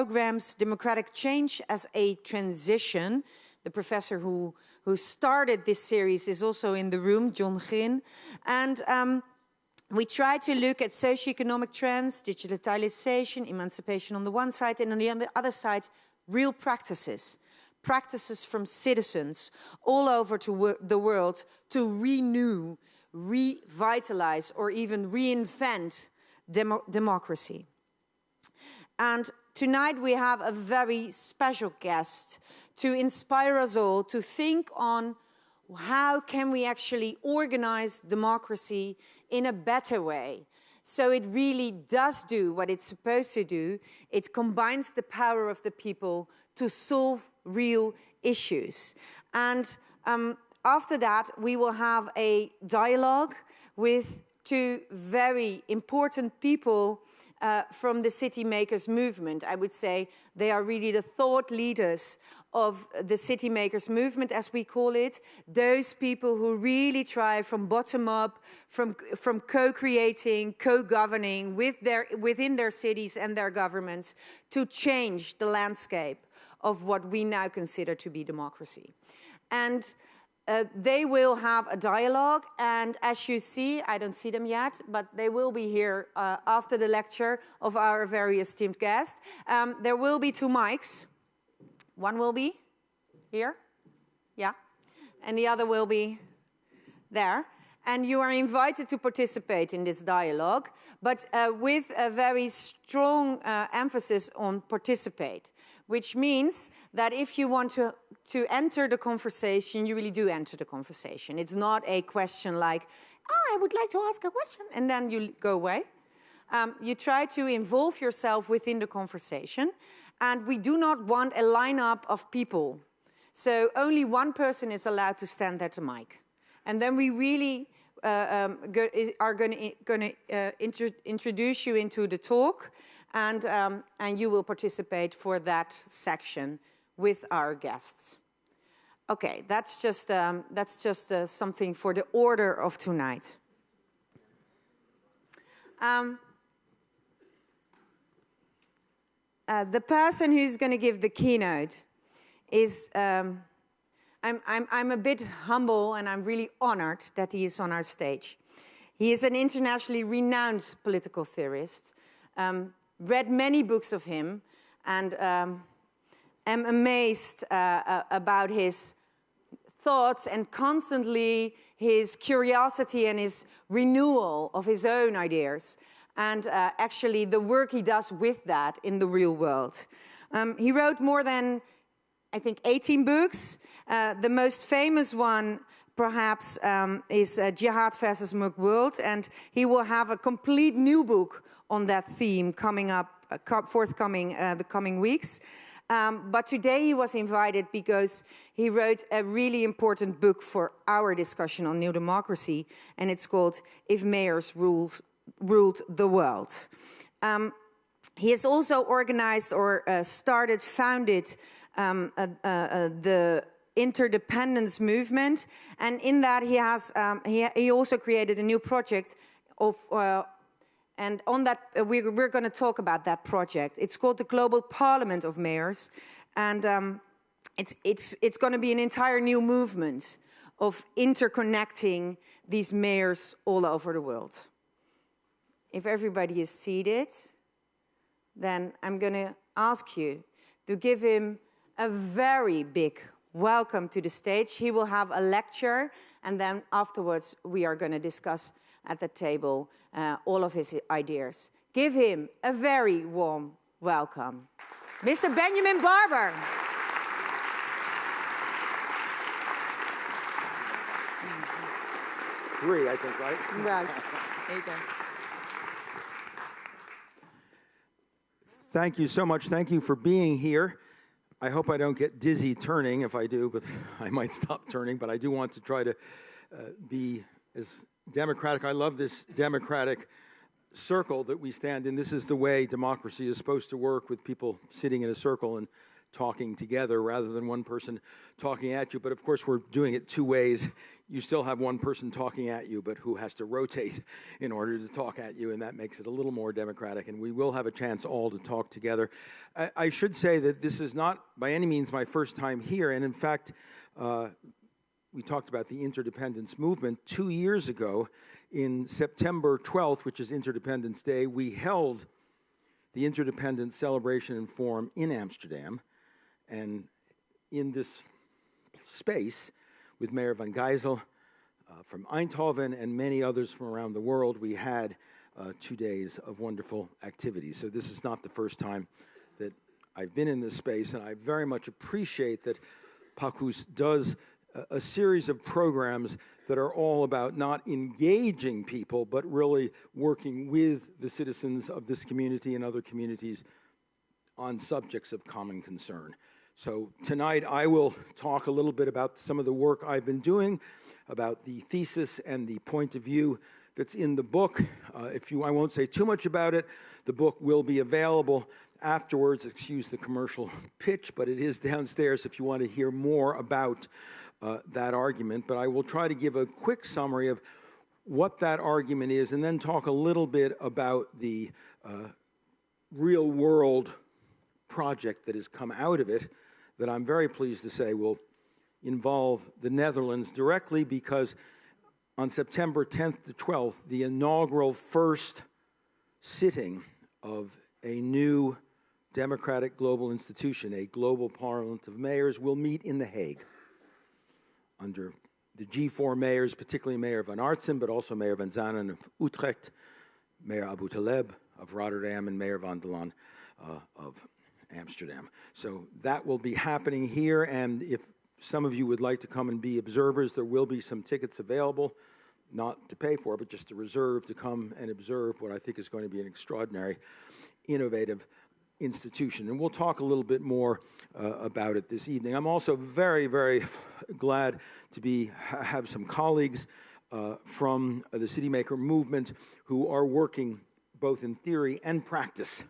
programs democratic change as a transition. The professor who started this series is also in the room, John Grin. And we try to look at socioeconomic trends, digitalization, emancipation on the one side, and on the other side, real practices. Practices from citizens all over the world to renew, revitalize, or even reinvent democracy. And tonight we have a very special guest to inspire us all to think on how can we actually organize democracy in a better way. So it really does do what it's supposed to do. It combines the power of the people to solve real issues. And after that, we will have a dialogue with two very important people from the city makers movement. I would say they are really the thought leaders of the city makers movement, as we call it. Those people who really try from bottom up, from co-creating, co-governing within their cities and their governments to change the landscape of what we now consider to be democracy. And they will have a dialogue, and as you see, I don't see them yet, but they will be here after the lecture of our very esteemed guest. There will be two mics. One will be here, yeah, and the other will be there. And you are invited to participate in this dialogue, but with a very strong emphasis on participate, which means that if you want to enter the conversation, you really do enter the conversation. It's not a question like, oh, I would like to ask a question, and then you go away. You try to involve yourself within the conversation, and we do not want a lineup of people. So only one person is allowed to stand at the mic. And then we really are going to introduce you into the talk, and you will participate for that section with our guests. Okay, that's just something for the order of tonight. The person who's going to give the keynote is, I'm a bit humble and I'm really honored that he is on our stage. He is an internationally renowned political theorist, read many books of him, and am amazed about his thoughts and constantly his curiosity and his renewal of his own ideas. And actually the work he does with that in the real world. He wrote more than, I think, 18 books. The most famous one, perhaps, is Jihad versus Mug World, and he will have a complete new book on that theme coming up, forthcoming the coming weeks. But today he was invited because he wrote a really important book for our discussion on new democracy, and it's called If Mayors Ruled the World. He has also organized or founded the interdependence movement, and in that he has he also created a new project of and on that we're going to talk about that project. It's called the Global Parliament of Mayors, and it's going to be an entire new movement of interconnecting these mayors all over the world. If everybody is seated, then I'm going to ask you to give him a very big welcome to the stage. He will have a lecture, and then afterwards we are going to discuss at the table all of his ideas. Give him a very warm welcome. Mr. Benjamin Barber. Three, I think, right? Right. There you go. Thank you so much. Thank you for being here. I hope I don't get dizzy turning. If I do, but I might stop turning. But I do want to try to be as democratic. I love this democratic circle that we stand in. This is the way democracy is supposed to work, with people sitting in a circle and talking together rather than one person talking at you. But of course, we're doing it two ways. You still have one person talking at you, but who has to rotate in order to talk at you, and that makes it a little more democratic, and we will have a chance all to talk together. I should say that this is not by any means my first time here, and in fact, we talked about the interdependence movement. 2 years ago, in September 12th, which is Interdependence Day, we held the Interdependence Celebration and Forum in Amsterdam, and in this space, with Mayor van Geysel from Eindhoven and many others from around the world, we had 2 days of wonderful activities. So this is not the first time that I've been in this space, and I very much appreciate that Pakhuis does a series of programs that are all about not engaging people, but really working with the citizens of this community and other communities on subjects of common concern. So tonight I will talk a little bit about some of the work I've been doing, about the thesis and the point of view that's in the book. I won't say too much about it. The book will be available afterwards. Excuse the commercial pitch, but it is downstairs if you want to hear more about that argument. But I will try to give a quick summary of what that argument is and then talk a little bit about the real world project that has come out of it that I'm very pleased to say will involve the Netherlands directly, because on September 10th to 12th, the inaugural first sitting of a new democratic global institution, a global parliament of mayors, will meet in The Hague under the G4 mayors, particularly Mayor van Aertsen, but also Mayor van Zanen of Utrecht, Mayor Abu Taleb of Rotterdam, and Mayor van der Laan of Amsterdam. So that will be happening here, and if some of you would like to come and be observers, there will be some tickets available, not to pay for, but just to reserve to come and observe what I think is going to be an extraordinary, innovative institution. And we'll talk a little bit more about it this evening. I'm also very, very glad to have some colleagues from the City Maker movement who are working both in theory and practice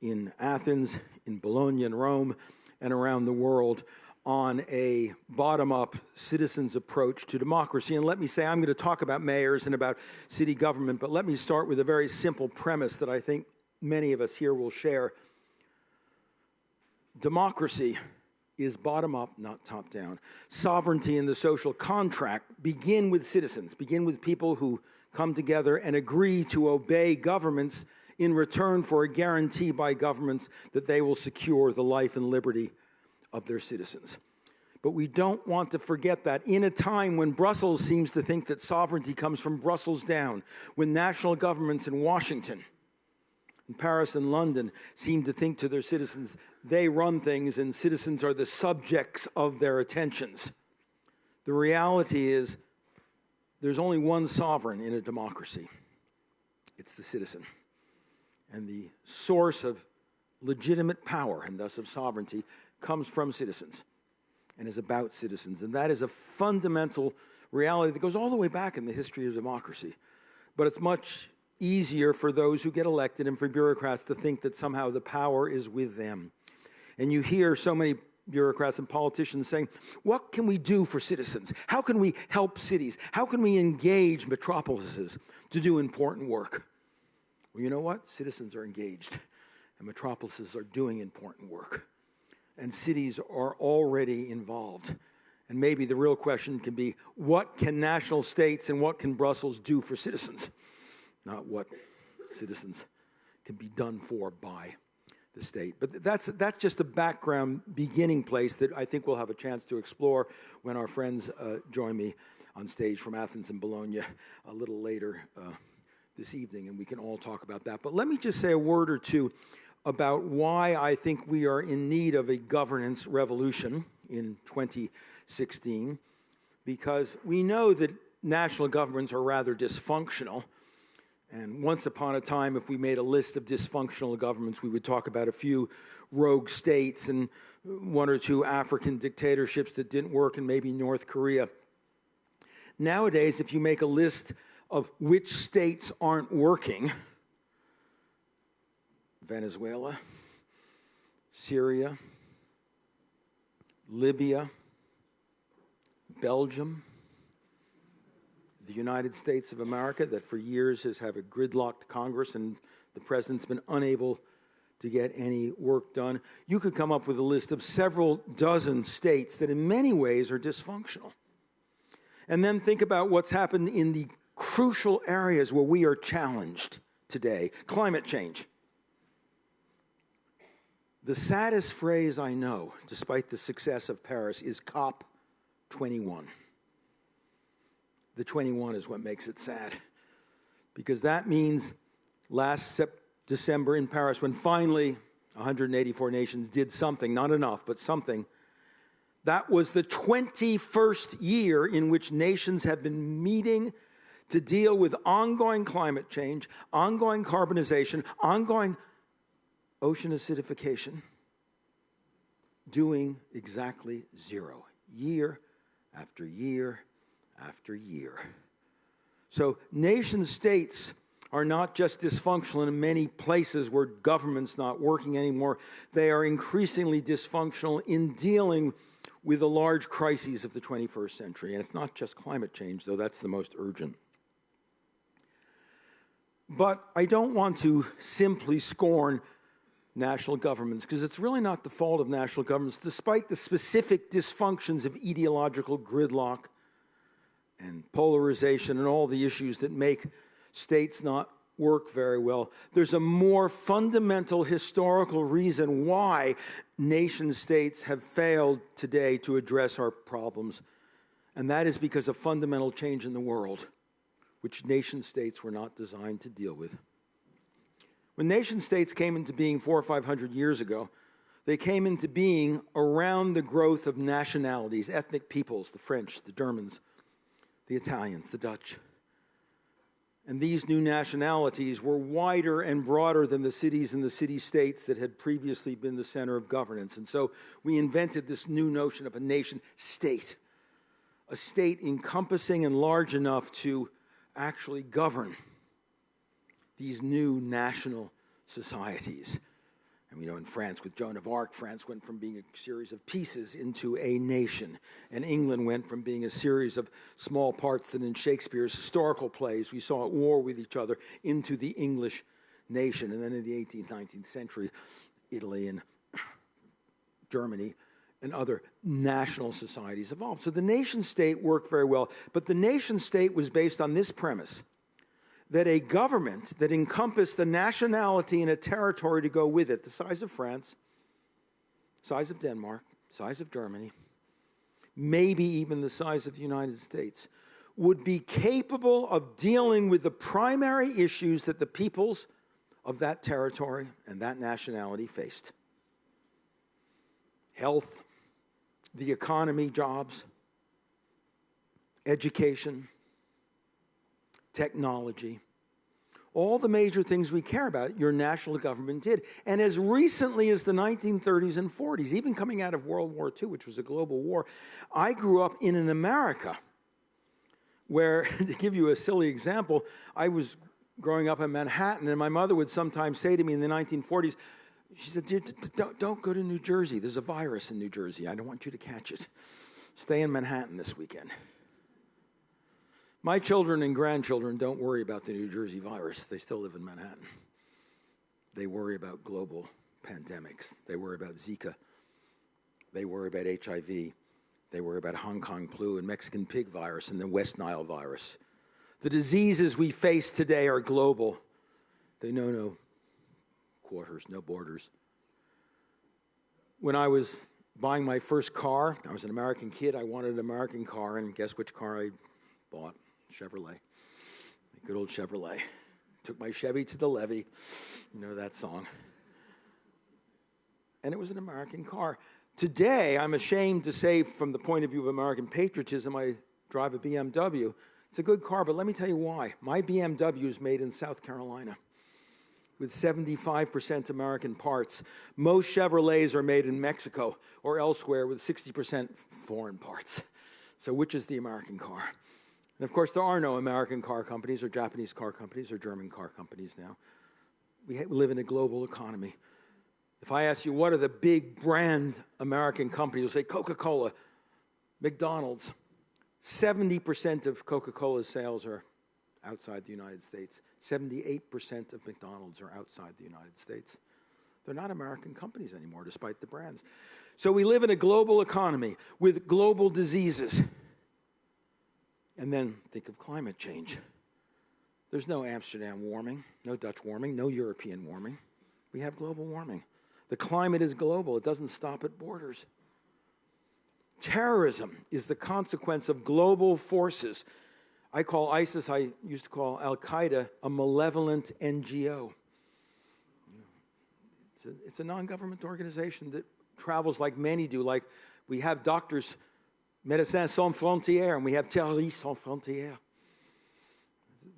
in Athens, in Bologna and Rome, and around the world on a bottom-up citizens' approach to democracy. And let me say, I'm going to talk about mayors and about city government, but let me start with a very simple premise that I think many of us here will share. Democracy is bottom-up, not top-down. Sovereignty and the social contract begin with citizens, begin with people who come together and agree to obey governments in return for a guarantee by governments that they will secure the life and liberty of their citizens. But we don't want to forget that in a time when Brussels seems to think that sovereignty comes from Brussels down, when national governments in Washington, in Paris and London seem to think to their citizens, they run things and citizens are the subjects of their attentions. The reality is there's only one sovereign in a democracy. It's the citizen. And the source of legitimate power, and thus of sovereignty, comes from citizens and is about citizens. And that is a fundamental reality that goes all the way back in the history of democracy. But it's much easier for those who get elected and for bureaucrats to think that somehow the power is with them. And you hear so many bureaucrats and politicians saying, what can we do for citizens? How can we help cities? How can we engage metropolises to do important work? Well, you know what? Citizens are engaged, and metropolises are doing important work, and cities are already involved. And maybe the real question can be, what can national states and what can Brussels do for citizens? Not what citizens can be done for by the state. But that's just a background beginning place that I think we'll have a chance to explore when our friends join me on stage from Athens and Bologna a little later this evening, and we can all talk about that. But let me just say a word or two about why I think we are in need of a governance revolution in 2016, because we know that national governments are rather dysfunctional. And once upon a time, if we made a list of dysfunctional governments, we would talk about a few rogue states and one or two African dictatorships that didn't work, and maybe North Korea. Nowadays, if you make a list of which states aren't working, Venezuela, Syria, Libya, Belgium, the United States of America, that for years has had a gridlocked Congress and the president's been unable to get any work done. You could come up with a list of several dozen states that in many ways are dysfunctional. And then think about what's happened in the crucial areas where we are challenged today. Climate change. The saddest phrase I know, despite the success of Paris, is COP21. The 21 is what makes it sad, because that means last December in Paris, when finally 184 nations did something, not enough, but something, that was the 21st year in which nations have been meeting to deal with ongoing climate change, ongoing carbonization, ongoing ocean acidification, doing exactly zero, year after year after year. So nation states are not just dysfunctional in many places where government's not working anymore. They are increasingly dysfunctional in dealing with the large crises of the 21st century. And it's not just climate change, though that's the most urgent. But I don't want to simply scorn national governments, because it's really not the fault of national governments, despite the specific dysfunctions of ideological gridlock and polarization and all the issues that make states not work very well. There's a more fundamental historical reason why nation states have failed today to address our problems, and that is because of fundamental change in the world, which nation states were not designed to deal with. When nation states came into being 400 or 500 years ago, they came into being around the growth of nationalities, ethnic peoples, the French, the Germans, the Italians, the Dutch. And these new nationalities were wider and broader than the cities and the city-states that had previously been the center of governance. And so we invented this new notion of a nation-state, a state encompassing and large enough to actually govern these new national societies. And we know in France, with Joan of Arc, France went from being a series of pieces into a nation. And England went from being a series of small parts that in Shakespeare's historical plays we saw at war with each other into the English nation. And then in the 18th, 19th century, Italy and Germany and other national societies evolved. So the nation state worked very well. But the nation state was based on this premise, that a government that encompassed a nationality and a territory to go with it, the size of France, size of Denmark, size of Germany, maybe even the size of the United States, would be capable of dealing with the primary issues that the peoples of that territory and that nationality faced. Health, the economy, jobs, education, technology, all the major things we care about, your national government did. And as recently as the 1930s and 40s, even coming out of World War II, which was a global war, I grew up in an America where, to give you a silly example, I was growing up in Manhattan, and my mother would sometimes say to me in the 1940s, she said, "Dear, don't go to New Jersey. There's a virus in New Jersey. I don't want you to catch it. Stay in Manhattan this weekend." My children and grandchildren don't worry about the New Jersey virus. They still live in Manhattan. They worry about global pandemics. They worry about Zika. They worry about HIV. They worry about Hong Kong flu and Mexican pig virus and the West Nile virus. The diseases we face today are global. They know no quarters, no borders. When I was buying my first car, I was an American kid. I wanted an American car, and guess which car I bought? Chevrolet. A good old Chevrolet. Took my Chevy to the levee. You know that song. And it was an American car. Today, I'm ashamed to say, from the point of view of American patriotism, I drive a BMW. It's a good car, but let me tell you why. My BMW is made in South Carolina with 75% American parts. Most Chevrolets are made in Mexico or elsewhere with 60% foreign parts. So which is the American car? And of course, there are no American car companies or Japanese car companies or German car companies now. We live in a global economy. If I ask you, what are the big brand American companies, you'll say Coca-Cola, McDonald's. 70% of Coca-Cola's sales are outside the United States. 78% of McDonald's are outside the United States. They're not American companies anymore, despite the brands. So we live in a global economy with global diseases. And then think of climate change. There's no Amsterdam warming, no Dutch warming, no European warming. We have global warming. The climate is global. It doesn't stop at borders. Terrorism is the consequence of global forces. I call ISIS, I used to call Al-Qaeda, a malevolent NGO. It's a non-government organization that travels like many do. Like we have doctors, Médecins Sans Frontières, and we have Terroristes Sans Frontières.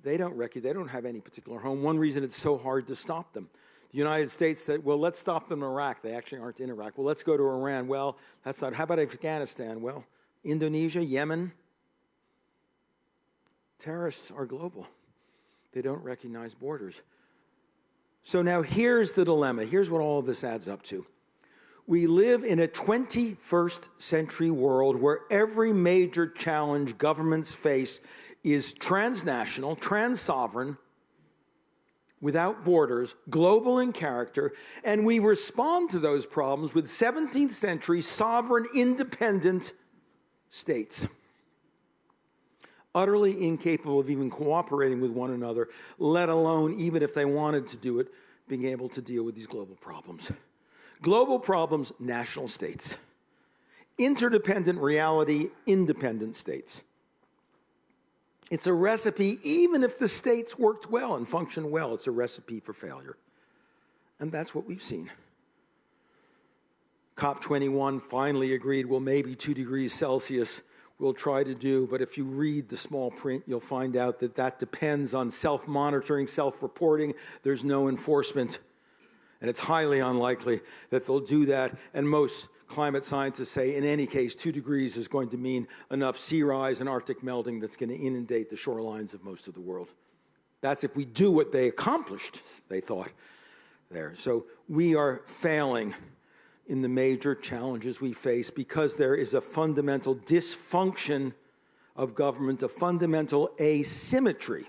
They don't have any particular home. One reason it's so hard to stop them. The United States said, well, let's stop them in Iraq. They actually aren't in Iraq. Well, let's go to Iran. Well, that's not. How about Afghanistan? Well, Indonesia, Yemen. Terrorists are global. They don't recognize borders. So now here's the dilemma. Here's what all of this adds up to. We live in a 21st century world where every major challenge governments face is transnational, trans-sovereign, without borders, global in character, and we respond to those problems with 17th century sovereign, independent states, utterly incapable of even cooperating with one another, let alone, even if they wanted to do it, being able to deal with these global problems. Global problems, national states. Interdependent reality, independent states. It's a recipe, even if the states worked well and functioned well, it's a recipe for failure. And that's what we've seen. COP21 finally agreed, well, maybe 2 degrees Celsius we'll try to do, but if you read the small print, you'll find out that that depends on self-monitoring, self-reporting. There's no enforcement, and it's highly unlikely that they'll do that, and most climate scientists say, in any case, 2 degrees is going to mean enough sea rise and Arctic melting that's going to inundate the shorelines of most of the world. That's if we do what they accomplished, they thought, there. So we are failing in the major challenges we face because there is a fundamental dysfunction of government, a fundamental asymmetry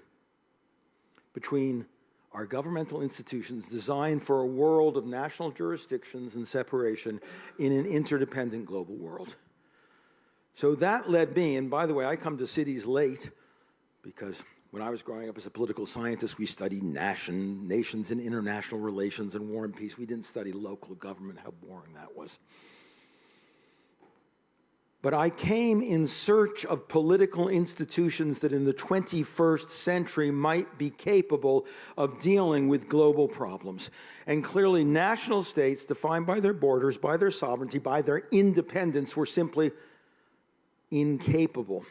between our governmental institutions designed for a world of national jurisdictions and separation in an interdependent global world. So that led me, and by the way, I come to cities late because when I was growing up as a political scientist, we studied nations and international relations and war and peace. We didn't study local government, how boring that was. But I came in search of political institutions that in the 21st century might be capable of dealing with global problems. And clearly national states, defined by their borders, by their sovereignty, by their independence, were simply incapable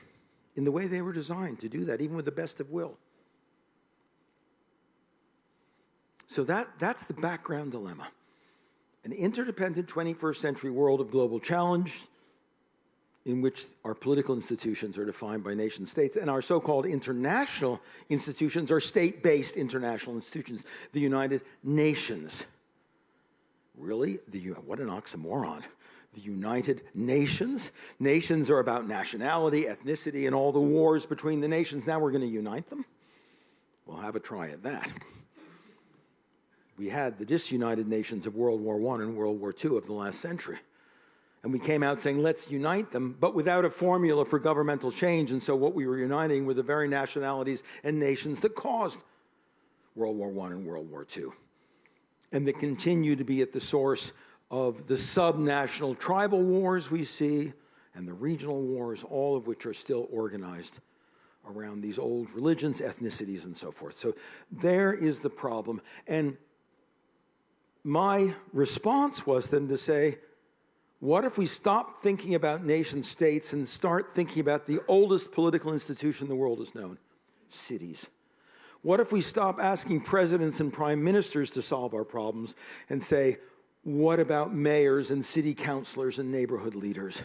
in the way they were designed to do that, even with the best of will. So that's the background dilemma. An interdependent 21st century world of global challenge in which our political institutions are defined by nation states, and our so-called international institutions are state-based international institutions, the United Nations. Really? What an oxymoron. The United Nations? Nations are about nationality, ethnicity, and all the wars between the nations. Now we're going to unite them? We'll have a try at that. We had the disunited nations of World War I and World War II of the last century. And we came out saying, let's unite them, but without a formula for governmental change. And so what we were uniting were the very nationalities and nations that caused World War I and World War II, and that continue to be at the source of the subnational tribal wars we see and the regional wars, all of which are still organized around these old religions, ethnicities, and so forth. So there is the problem. And my response was then to say, what if we stop thinking about nation states and start thinking about the oldest political institution the world has known, cities? What if we stop asking presidents and prime ministers to solve our problems and say, what about mayors and city councilors and neighborhood leaders?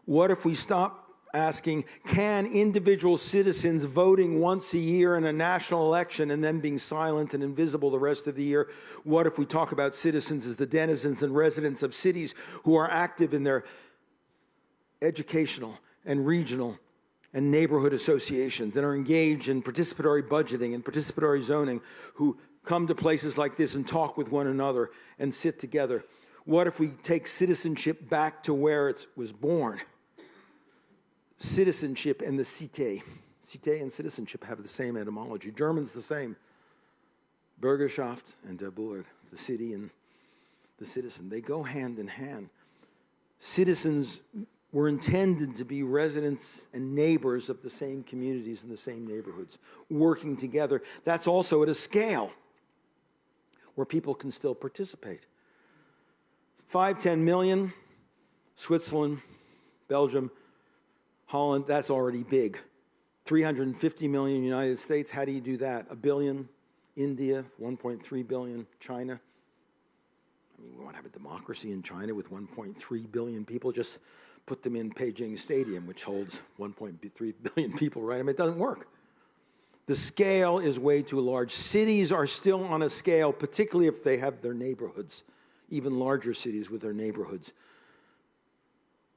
What if we stop asking, can individual citizens voting once a year in a national election and then being silent and invisible the rest of the year? What if we talk about citizens as the denizens and residents of cities who are active in their educational and regional and neighborhood associations and are engaged in participatory budgeting and participatory zoning, who come to places like this and talk with one another and sit together? What if we take citizenship back to where it was born? Citizenship and the Cité. Cité and citizenship have the same etymology. German's the same. Bürgerschaft and der Burg, the city and the citizen. They go hand in hand. Citizens were intended to be residents and neighbors of the same communities and the same neighborhoods, working together. That's also at a scale where people can still participate. 5, 10 million, Switzerland, Belgium, Holland, that's already big. 350 million United States, how do you do that? 1 billion, India, 1.3 billion, China. I mean, we want to have a democracy in China with 1.3 billion people. Just put them in Beijing Stadium, which holds 1.3 billion people, right? I mean, it doesn't work. The scale is way too large. Cities are still on a scale, particularly if they have their neighborhoods. Even larger cities with their neighborhoods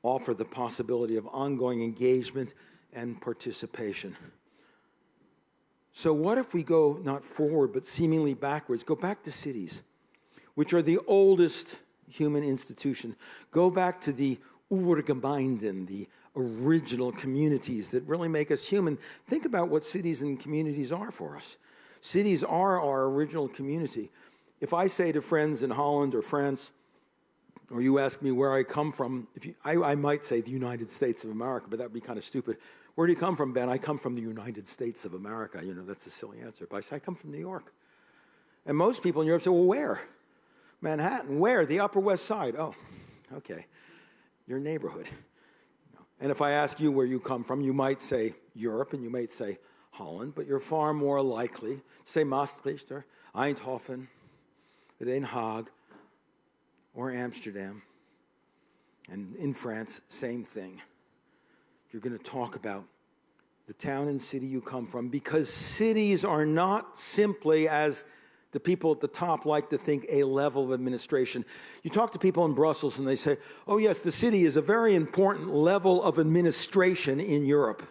offer the possibility of ongoing engagement and participation. So what if we go not forward, but seemingly backwards? Go back to cities, which are the oldest human institution. Go back to the Urgemeinden, the original communities that really make us human. Think about what cities and communities are for us. Cities are our original community. If I say to friends in Holland or France, or you ask me where I come from, I might say the United States of America, but that would be kind of stupid. Where do you come from, Ben? I come from the United States of America. You know, that's a silly answer. But I say, I come from New York. And most people in Europe say, well, where? Manhattan. Where? The Upper West Side. Oh, okay. Your neighborhood. And if I ask you where you come from, you might say Europe, and you might say Holland, but you're far more likely to say Maastricht or Eindhoven, Den Haag, or Amsterdam. And in France, same thing. You're going to talk about the town and city you come from, because cities are not simply, as the people at the top like to think, a level of administration. You talk to people in Brussels and they say, oh yes, the city is a very important level of administration in Europe.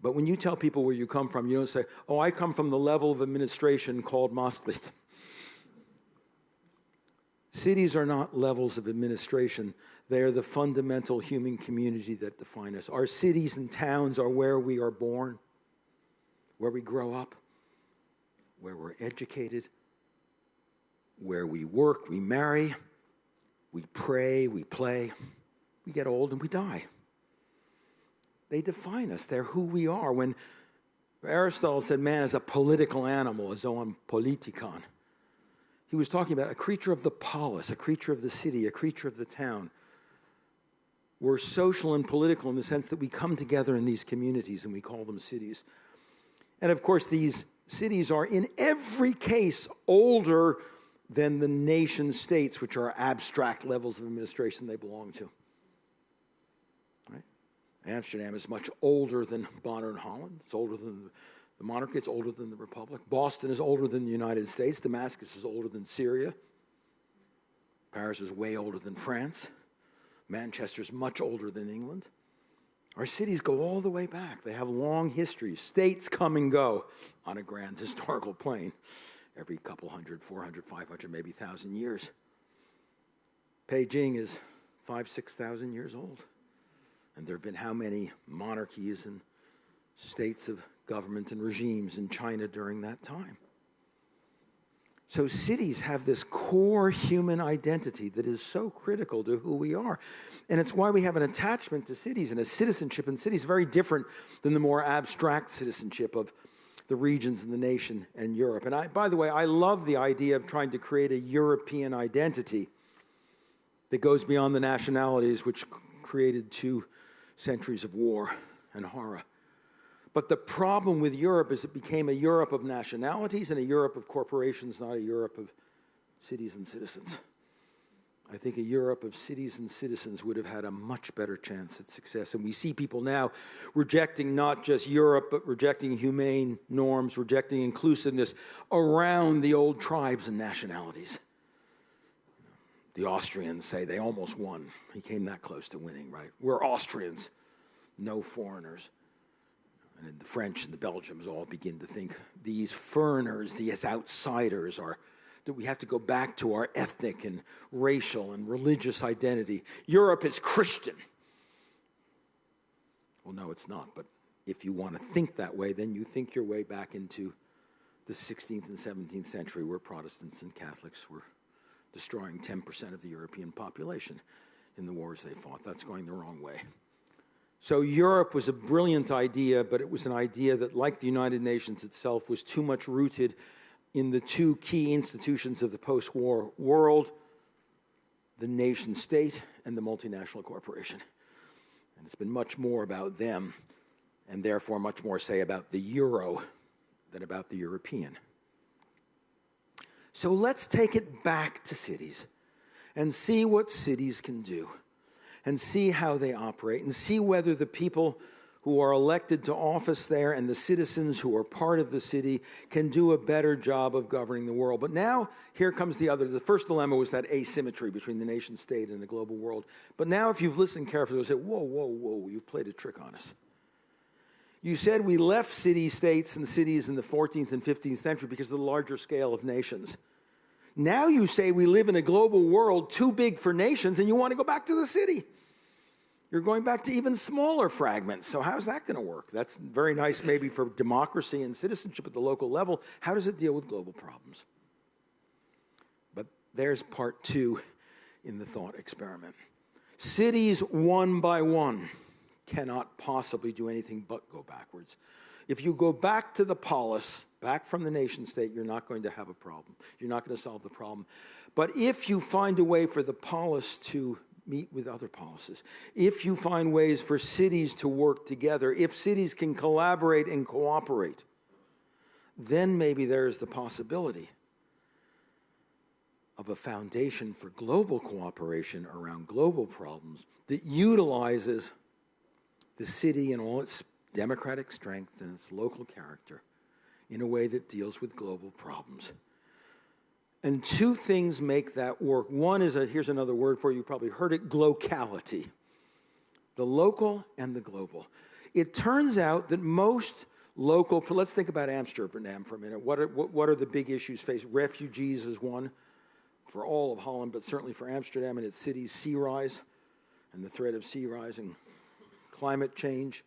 But when you tell people where you come from, you don't say, oh, I come from the level of administration called Maastricht. Cities are not levels of administration. They are the fundamental human community that define us. Our cities and towns are where we are born, where we grow up, where we're educated, where we work, we marry, we pray, we play, we get old and we die. They define us. They're who we are. When Aristotle said man is a political animal, a zoon politikon, he was talking about a creature of the polis, a creature of the city, a creature of the town. We're social and political in the sense that we come together in these communities and we call them cities. And of course, these cities are in every case older than the nation states, which are abstract levels of administration they belong to. Right? Amsterdam is much older than modern Holland. It's older than the monarchy. It's older than the Republic. Boston is older than the United States. Damascus is older than Syria. Paris is way older than France. Manchester is much older than England. Our cities go all the way back. They have long histories. States come and go on a grand historical plane every couple hundred, 400, 500, maybe 1,000 years. Beijing is 5,000, 6,000 years old. And there have been how many monarchies and states of government and regimes in China during that time? So cities have this core human identity that is so critical to who we are. And it's why we have an attachment to cities and a citizenship in cities very different than the more abstract citizenship of the regions and the nation and Europe. And by the way, I love the idea of trying to create a European identity that goes beyond the nationalities which created 2 centuries of war and horror. But the problem with Europe is it became a Europe of nationalities and a Europe of corporations, not a Europe of cities and citizens. I think a Europe of cities and citizens would have had a much better chance at success. And we see people now rejecting not just Europe, but rejecting humane norms, rejecting inclusiveness around the old tribes and nationalities. The Austrians say they almost won. He came that close to winning, right? We're Austrians, no foreigners. And then the French and the Belgians all begin to think these foreigners, these outsiders are, that we have to go back to our ethnic and racial and religious identity. Europe is Christian. Well, no, it's not. But if you want to think that way, then you think your way back into the 16th and 17th century, where Protestants and Catholics were destroying 10% of the European population in the wars they fought. That's going the wrong way. So Europe was a brilliant idea, but it was an idea that, like the United Nations itself, was too much rooted in the two key institutions of the post-war world, the nation state and the multinational corporation. And it's been much more about them, and therefore much more, say, about the euro than about the European. So let's take it back to cities and see what cities can do, and see how they operate, and see whether the people who are elected to office there and the citizens who are part of the city can do a better job of governing the world. But now, here comes the other. The first dilemma was that asymmetry between the nation state and the global world. But now, if you've listened carefully, you'll say, whoa, whoa, whoa, you've played a trick on us. You said we left city-states and cities in the 14th and 15th century because of the larger scale of nations. Now you say we live in a global world too big for nations, and you want to go back to the city. You're going back to even smaller fragments. So how's that going to work? That's very nice maybe for democracy and citizenship at the local level. How does it deal with global problems? But there's part two in the thought experiment. Cities, one by one, cannot possibly do anything but go backwards. If you go back to the polis, back from the nation state, you're not going to have a problem. You're not going to solve the problem. But if you find a way for the polis to meet with other policies, if you find ways for cities to work together, if cities can collaborate and cooperate, then maybe there's the possibility of a foundation for global cooperation around global problems that utilizes the city and all its democratic strength and its local character in a way that deals with global problems. And two things make that work. One is, here's another word for you, probably heard it, glocality. The local and the global. It turns out that most local, let's think about Amsterdam for a minute. What are the big issues faced? Refugees is one for all of Holland, but certainly for Amsterdam and its cities, sea rise and the threat of sea rising, climate change,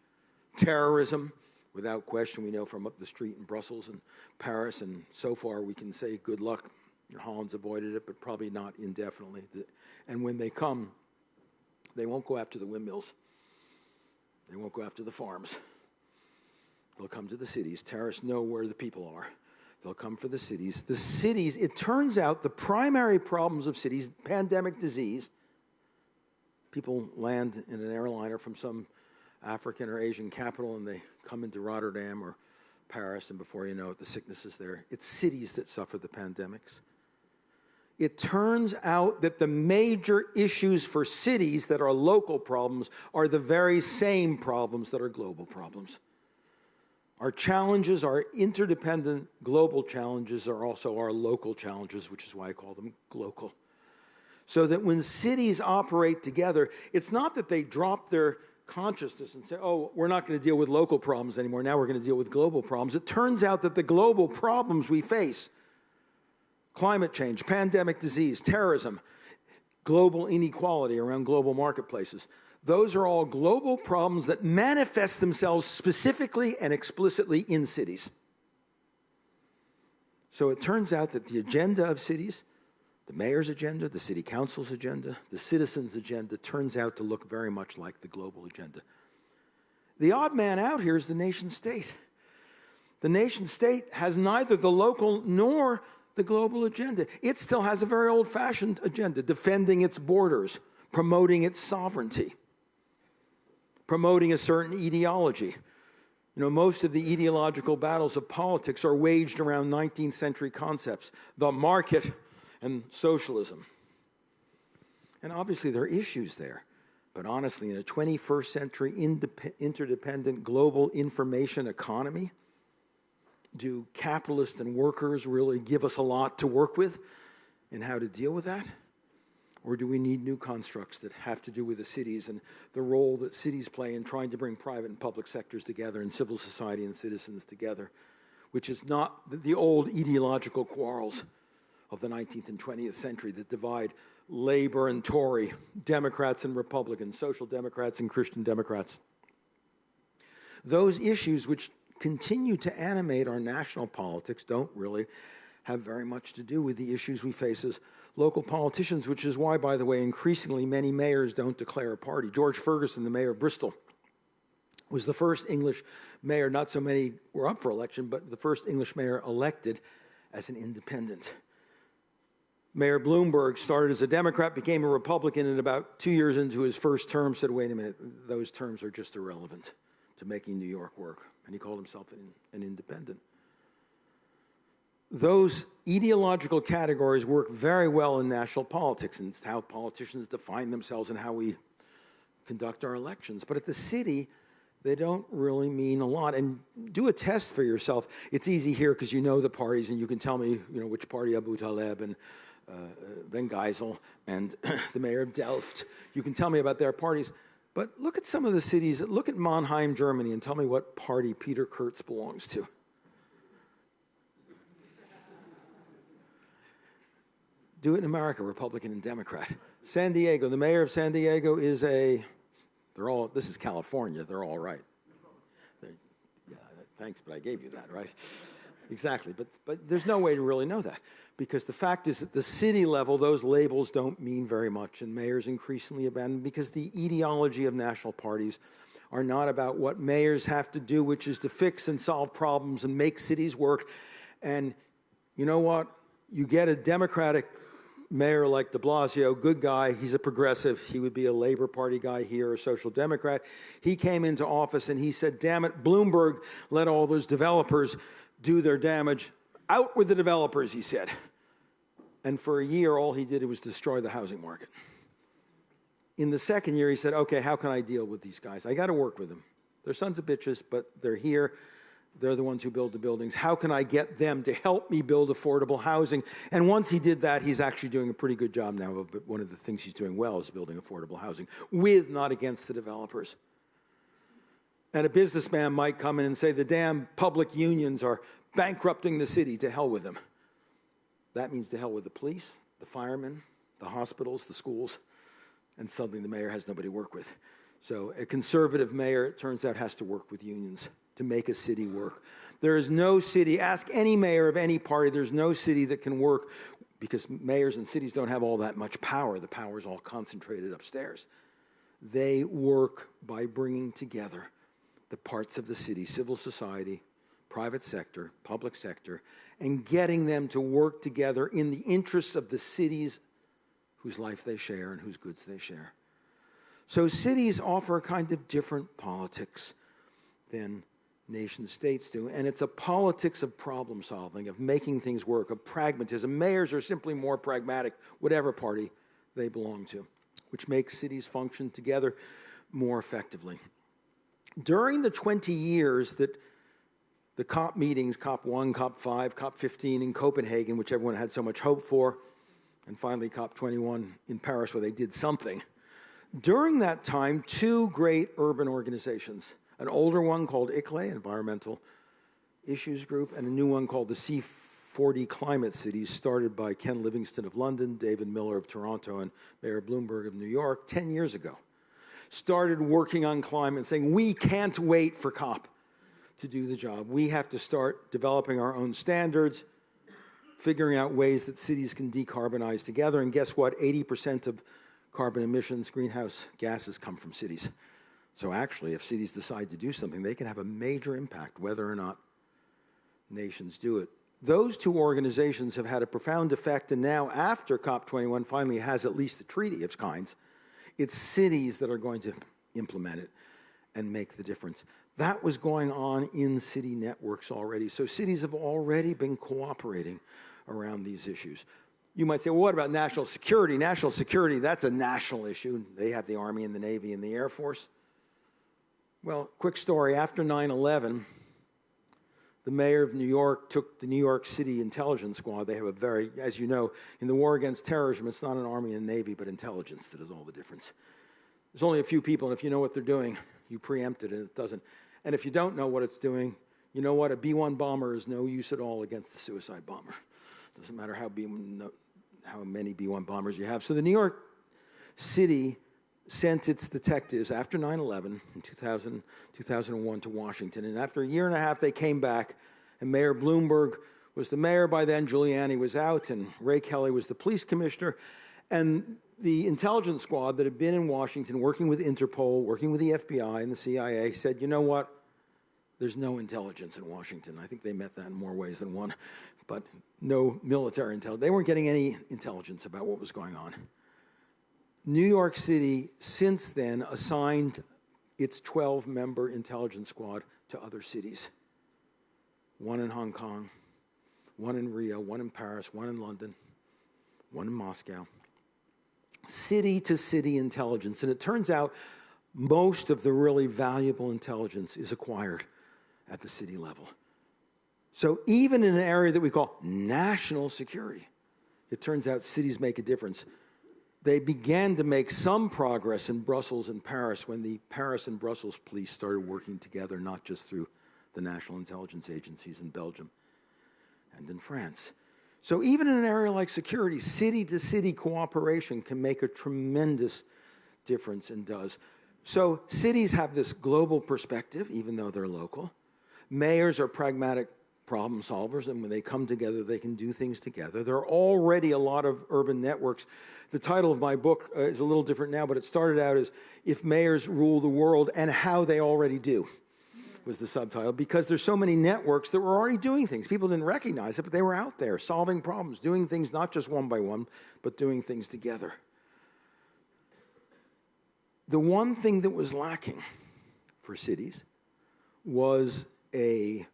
terrorism. Without question, we know from up the street in Brussels and Paris, and so far we can say good luck. Holland's avoided it, but probably not indefinitely. And when they come, they won't go after the windmills. They won't go after the farms. They'll come to the cities. Terrorists know where the people are. They'll come for the cities. The cities, it turns out the primary problems of cities, pandemic disease, people land in an airliner from some African or Asian capital and they come into Rotterdam or Paris, and before you know it, the sickness is there. It's cities that suffer the pandemics. It turns out that the major issues for cities that are local problems are the very same problems that are global problems. Our challenges, our interdependent global challenges, are also our local challenges, which is why I call them glocal. So that when cities operate together, it's not that they drop their consciousness and say, oh, we're not going to deal with local problems anymore, now we're going to deal with global problems. It turns out that the global problems we face, climate change, pandemic disease, terrorism, global inequality around global marketplaces, those are all global problems that manifest themselves specifically and explicitly in cities. So it turns out that the agenda of cities, the mayor's agenda, the city council's agenda, the citizens' agenda, turns out to look very much like the global agenda. The odd man out here is the nation state. The nation state has neither the local nor the global agenda. It still has a very old-fashioned agenda, defending its borders, promoting its sovereignty, promoting a certain ideology. You know, most of the ideological battles of politics are waged around 19th century concepts, the market and socialism. And obviously there are issues there. But honestly, in a 21st century interdependent global information economy, do capitalists and workers really give us a lot to work with in how to deal with that? Or do we need new constructs that have to do with the cities and the role that cities play in trying to bring private and public sectors together and civil society and citizens together, which is not the old ideological quarrels of the 19th and 20th century that divide Labor and Tory, Democrats and Republicans, Social Democrats and Christian Democrats. Those issues which continue to animate our national politics don't really have very much to do with the issues we face as local politicians, which is why, by the way, increasingly many mayors don't declare a party. George Ferguson, the mayor of Bristol, was the first English mayor, not so many were up for election, but the first English mayor elected as an independent. Mayor Bloomberg started as a Democrat, became a Republican, and about 2 years into his first term said, wait a minute, those terms are just irrelevant to making New York work. And he called himself an independent. Those ideological categories work very well in national politics, and it's how politicians define themselves and how we conduct our elections. But at the city, they don't really mean a lot. And do a test for yourself. It's easy here because you know the parties, and you can tell me, which party Abu Taleb and Ben Geisel and the mayor of Delft. You can tell me about their parties. But look at some of the cities. Look at Mannheim, Germany, and tell me what party Peter Kurtz belongs to. Do it in America, Republican and Democrat. San Diego, the mayor of San Diego is this is California, they're all right. Yeah, thanks, but I gave you that, right? Exactly, but there's no way to really know that, because the fact is at the city level, those labels don't mean very much, and mayors increasingly abandon, because the ideology of national parties are not about what mayors have to do, which is to fix and solve problems and make cities work. And you know what? You get a Democratic mayor like de Blasio, good guy, he's a progressive, he would be a Labor Party guy here, a Social Democrat. He came into office and he said, damn it, Bloomberg let all those developers do their damage. Out with the developers, he said. And for a year, all he did was destroy the housing market. In the second year, he said, okay, how can I deal with these guys? I got to work with them. They're sons of bitches, but they're here. They're the ones who build the buildings. How can I get them to help me build affordable housing? And once he did that, he's actually doing a pretty good job now. But one of the things he's doing well is building affordable housing with, not against, the developers. And a businessman might come in and say, the damn public unions are bankrupting the city, to hell with them. That means to hell with the police, the firemen, the hospitals, the schools, and suddenly the mayor has nobody to work with. So a conservative mayor, it turns out, has to work with unions to make a city work. There is no city, ask any mayor of any party, there's no city that can work, because mayors and cities don't have all that much power. The power is all concentrated upstairs. They work by bringing together the parts of the city, civil society, private sector, public sector, and getting them to work together in the interests of the cities whose life they share and whose goods they share. So cities offer a kind of different politics than nation states do, and it's a politics of problem solving, of making things work, of pragmatism. Mayors are simply more pragmatic, whatever party they belong to, which makes cities function together more effectively. During the 20 years that the COP meetings, COP1, COP5, COP15 in Copenhagen, which everyone had so much hope for, and finally COP21 in Paris, where they did something, during that time, two great urban organizations, an older one called ICLE, Environmental Issues Group, and a new one called the C40 Climate Cities, started by Ken Livingstone of London, David Miller of Toronto, and Mayor Bloomberg of New York 10 years ago, started working on climate, saying, we can't wait for COP to do the job. We have to start developing our own standards, figuring out ways that cities can decarbonize together. And guess what? 80% of carbon emissions, greenhouse gases, come from cities. So actually, if cities decide to do something, they can have a major impact, whether or not nations do it. Those two organizations have had a profound effect, and now, after COP21 finally has at least a treaty of its kinds, it's cities that are going to implement it and make the difference. That was going on in city networks already. So cities have already been cooperating around these issues. You might say, well, what about national security? National security, that's a national issue. They have the Army and the Navy and the Air Force. Well, quick story. After 9/11, the mayor of New York took the New York City intelligence squad. They have a very, as you know, in the war against terrorism, it's not an Army and Navy, but intelligence that is all the difference. There's only a few people, and if you know what they're doing, you preempt it, and it doesn't. And if you don't know what it's doing, you know what? A B-1 bomber is no use at all against the suicide bomber. Doesn't matter how many B-1 bombers you have. So the New York City sent its detectives after 9/11 in 2001 to Washington. And after a year and a half, they came back, and Mayor Bloomberg was the mayor by then. Giuliani was out, and Ray Kelly was the police commissioner. And the intelligence squad that had been in Washington working with Interpol, working with the FBI and the CIA said, you know what? There's no intelligence in Washington. I think they meant that in more ways than one, but no military intelligence. They weren't getting any intelligence about what was going on. New York City, since then, assigned its 12-member intelligence squad to other cities. One in Hong Kong, one in Rio, one in Paris, one in London, one in Moscow. City-to-city intelligence. And it turns out most of the really valuable intelligence is acquired at the city level. So even in an area that we call national security, it turns out cities make a difference. They began to make some progress in Brussels and Paris when the Paris and Brussels police started working together, not just through the national intelligence agencies in Belgium and in France. So even in an area like security, city-to-city cooperation can make a tremendous difference and does. So cities have this global perspective, even though they're local. Mayors are pragmatic problem solvers, and when they come together, they can do things together. There are already a lot of urban networks. The title of my book is a little different now, but it started out as If Mayors Rule the World and How They Already Do, was the subtitle, because there's so many networks that were already doing things. People didn't recognize it, but they were out there solving problems, doing things not just one by one, but doing things together. The one thing that was lacking for cities was a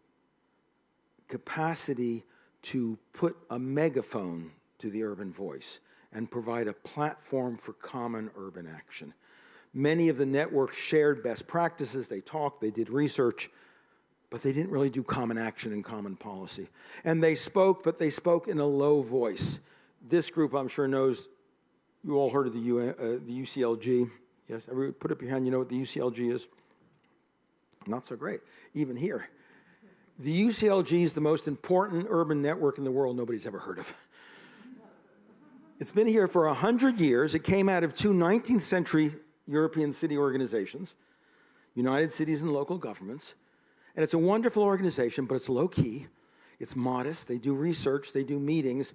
capacity to put a megaphone to the urban voice and provide a platform for common urban action. Many of the networks shared best practices. They talked, they did research, but they didn't really do common action and common policy. And they spoke, but they spoke in a low voice. This group, I'm sure, knows, you all heard of the UCLG. Yes, everybody put up your hand, you know what the UCLG is? Not so great, even here. The UCLG is the most important urban network in the world nobody's ever heard of. It's been here for 100 years. It came out of two 19th century European city organizations, United Cities and Local Governments. And it's a wonderful organization, but it's low-key. It's modest. They do research. They do meetings.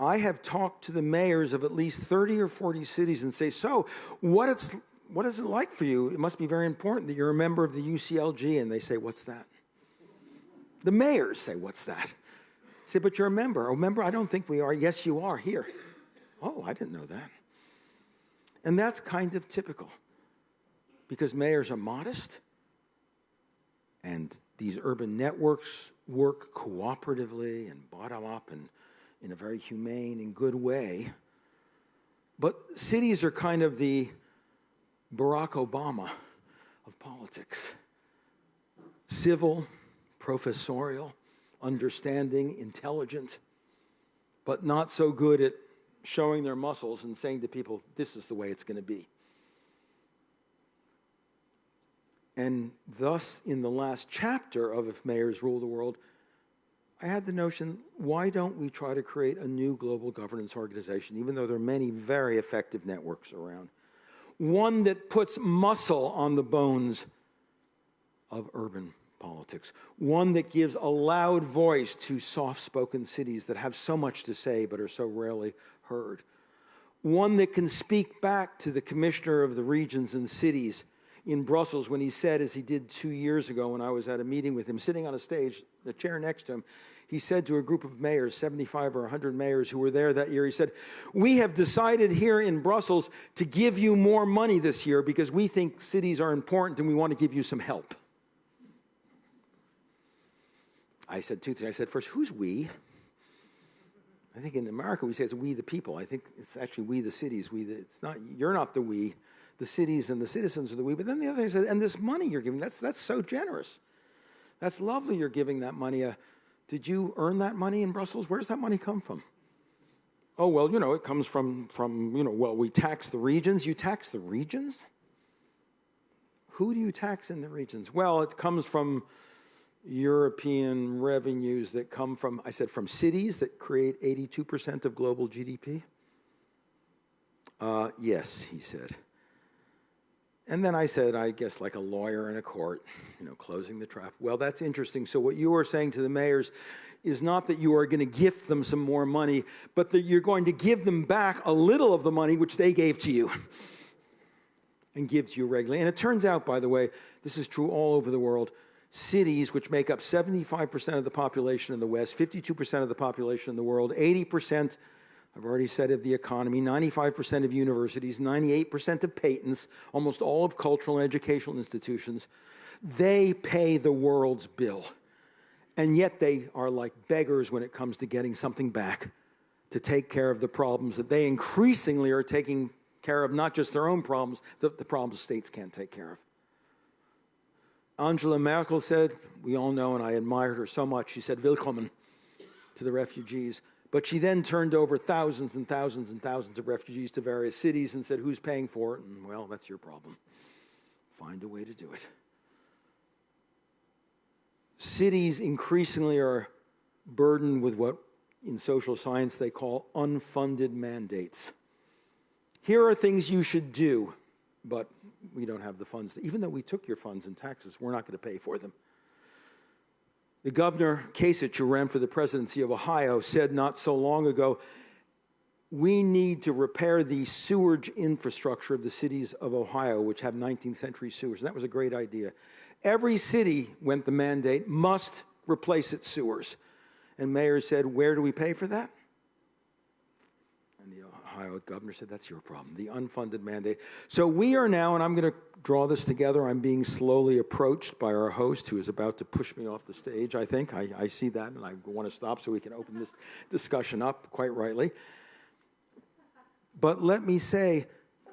I have talked to the mayors of at least 30 or 40 cities and say, so what is it like for you? It must be very important that you're a member of the UCLG. And they say, what's that? The mayors say, what's that? I say, but you're a member. Oh, member? I don't think we are. Yes, you are. Here. Oh, I didn't know that. And that's kind of typical because mayors are modest and these urban networks work cooperatively and bottom up and in a very humane and good way. But cities are kind of the Barack Obama of politics. Civil, professorial, understanding, intelligent, but not so good at showing their muscles and saying to people, this is the way it's going to be. And thus, in the last chapter of If Mayors Rule the World, I had the notion, why don't we try to create a new global governance organization, even though there are many very effective networks around? One that puts muscle on the bones of urban politics. One that gives a loud voice to soft-spoken cities that have so much to say but are so rarely heard. One that can speak back to the commissioner of the regions and cities in Brussels when he said, as he did 2 years ago when I was at a meeting with him, sitting on a stage, the chair next to him, he said to a group of mayors, 75 or 100 mayors who were there that year, he said, we have decided here in Brussels to give you more money this year because we think cities are important and we want to give you some help. I said two things. I said, first, who's we? I think in America we say it's we the people. I think it's actually we the cities. It's not, you're not the we. The cities and the citizens are the we. But then the other thing is, and this money you're giving, that's so generous. That's lovely you're giving that money. Did you earn that money in Brussels? Where does that money come from? Oh, well, you know, it comes from well, we tax the regions. You tax the regions? Who do you tax in the regions? Well, it comes from European revenues that come from, I said, from cities that create 82% of global GDP? Yes, he said. And then I said, I guess like a lawyer in a court, you know, closing the trap. Well, that's interesting. So what you are saying to the mayors is not that you are going to gift them some more money, but that you're going to give them back a little of the money which they gave to you and give to you regularly. And it turns out, by the way, this is true all over the world, cities, which make up 75% of the population in the West, 52% of the population in the world, 80%, I've already said, of the economy, 95% of universities, 98% of patents, almost all of cultural and educational institutions, they pay the world's bill. And yet they are like beggars when it comes to getting something back to take care of the problems that they increasingly are taking care of, not just their own problems, the problems states can't take care of. Angela Merkel said, we all know, and I admired her so much, she said, "Willkommen" to the refugees. But she then turned over thousands and thousands and thousands of refugees to various cities and said, who's paying for it? And, well, that's your problem. Find a way to do it. Cities increasingly are burdened with what in social science they call unfunded mandates. Here are things you should do, but we don't have the funds. Even though we took your funds and taxes, we're not going to pay for them. The governor, Kasich, who ran for the presidency of Ohio, said not so long ago, we need to repair the sewage infrastructure of the cities of Ohio, which have 19th century sewers. And that was a great idea. Every city, went the mandate, must replace its sewers. And mayors said, where do we pay for that? And the Ohio governor said, that's your problem, the unfunded mandate. So we are now, and I'm going to draw this together, I'm being slowly approached by our host who is about to push me off the stage, I think. I see that, and I want to stop so we can open this discussion up, quite rightly. But let me say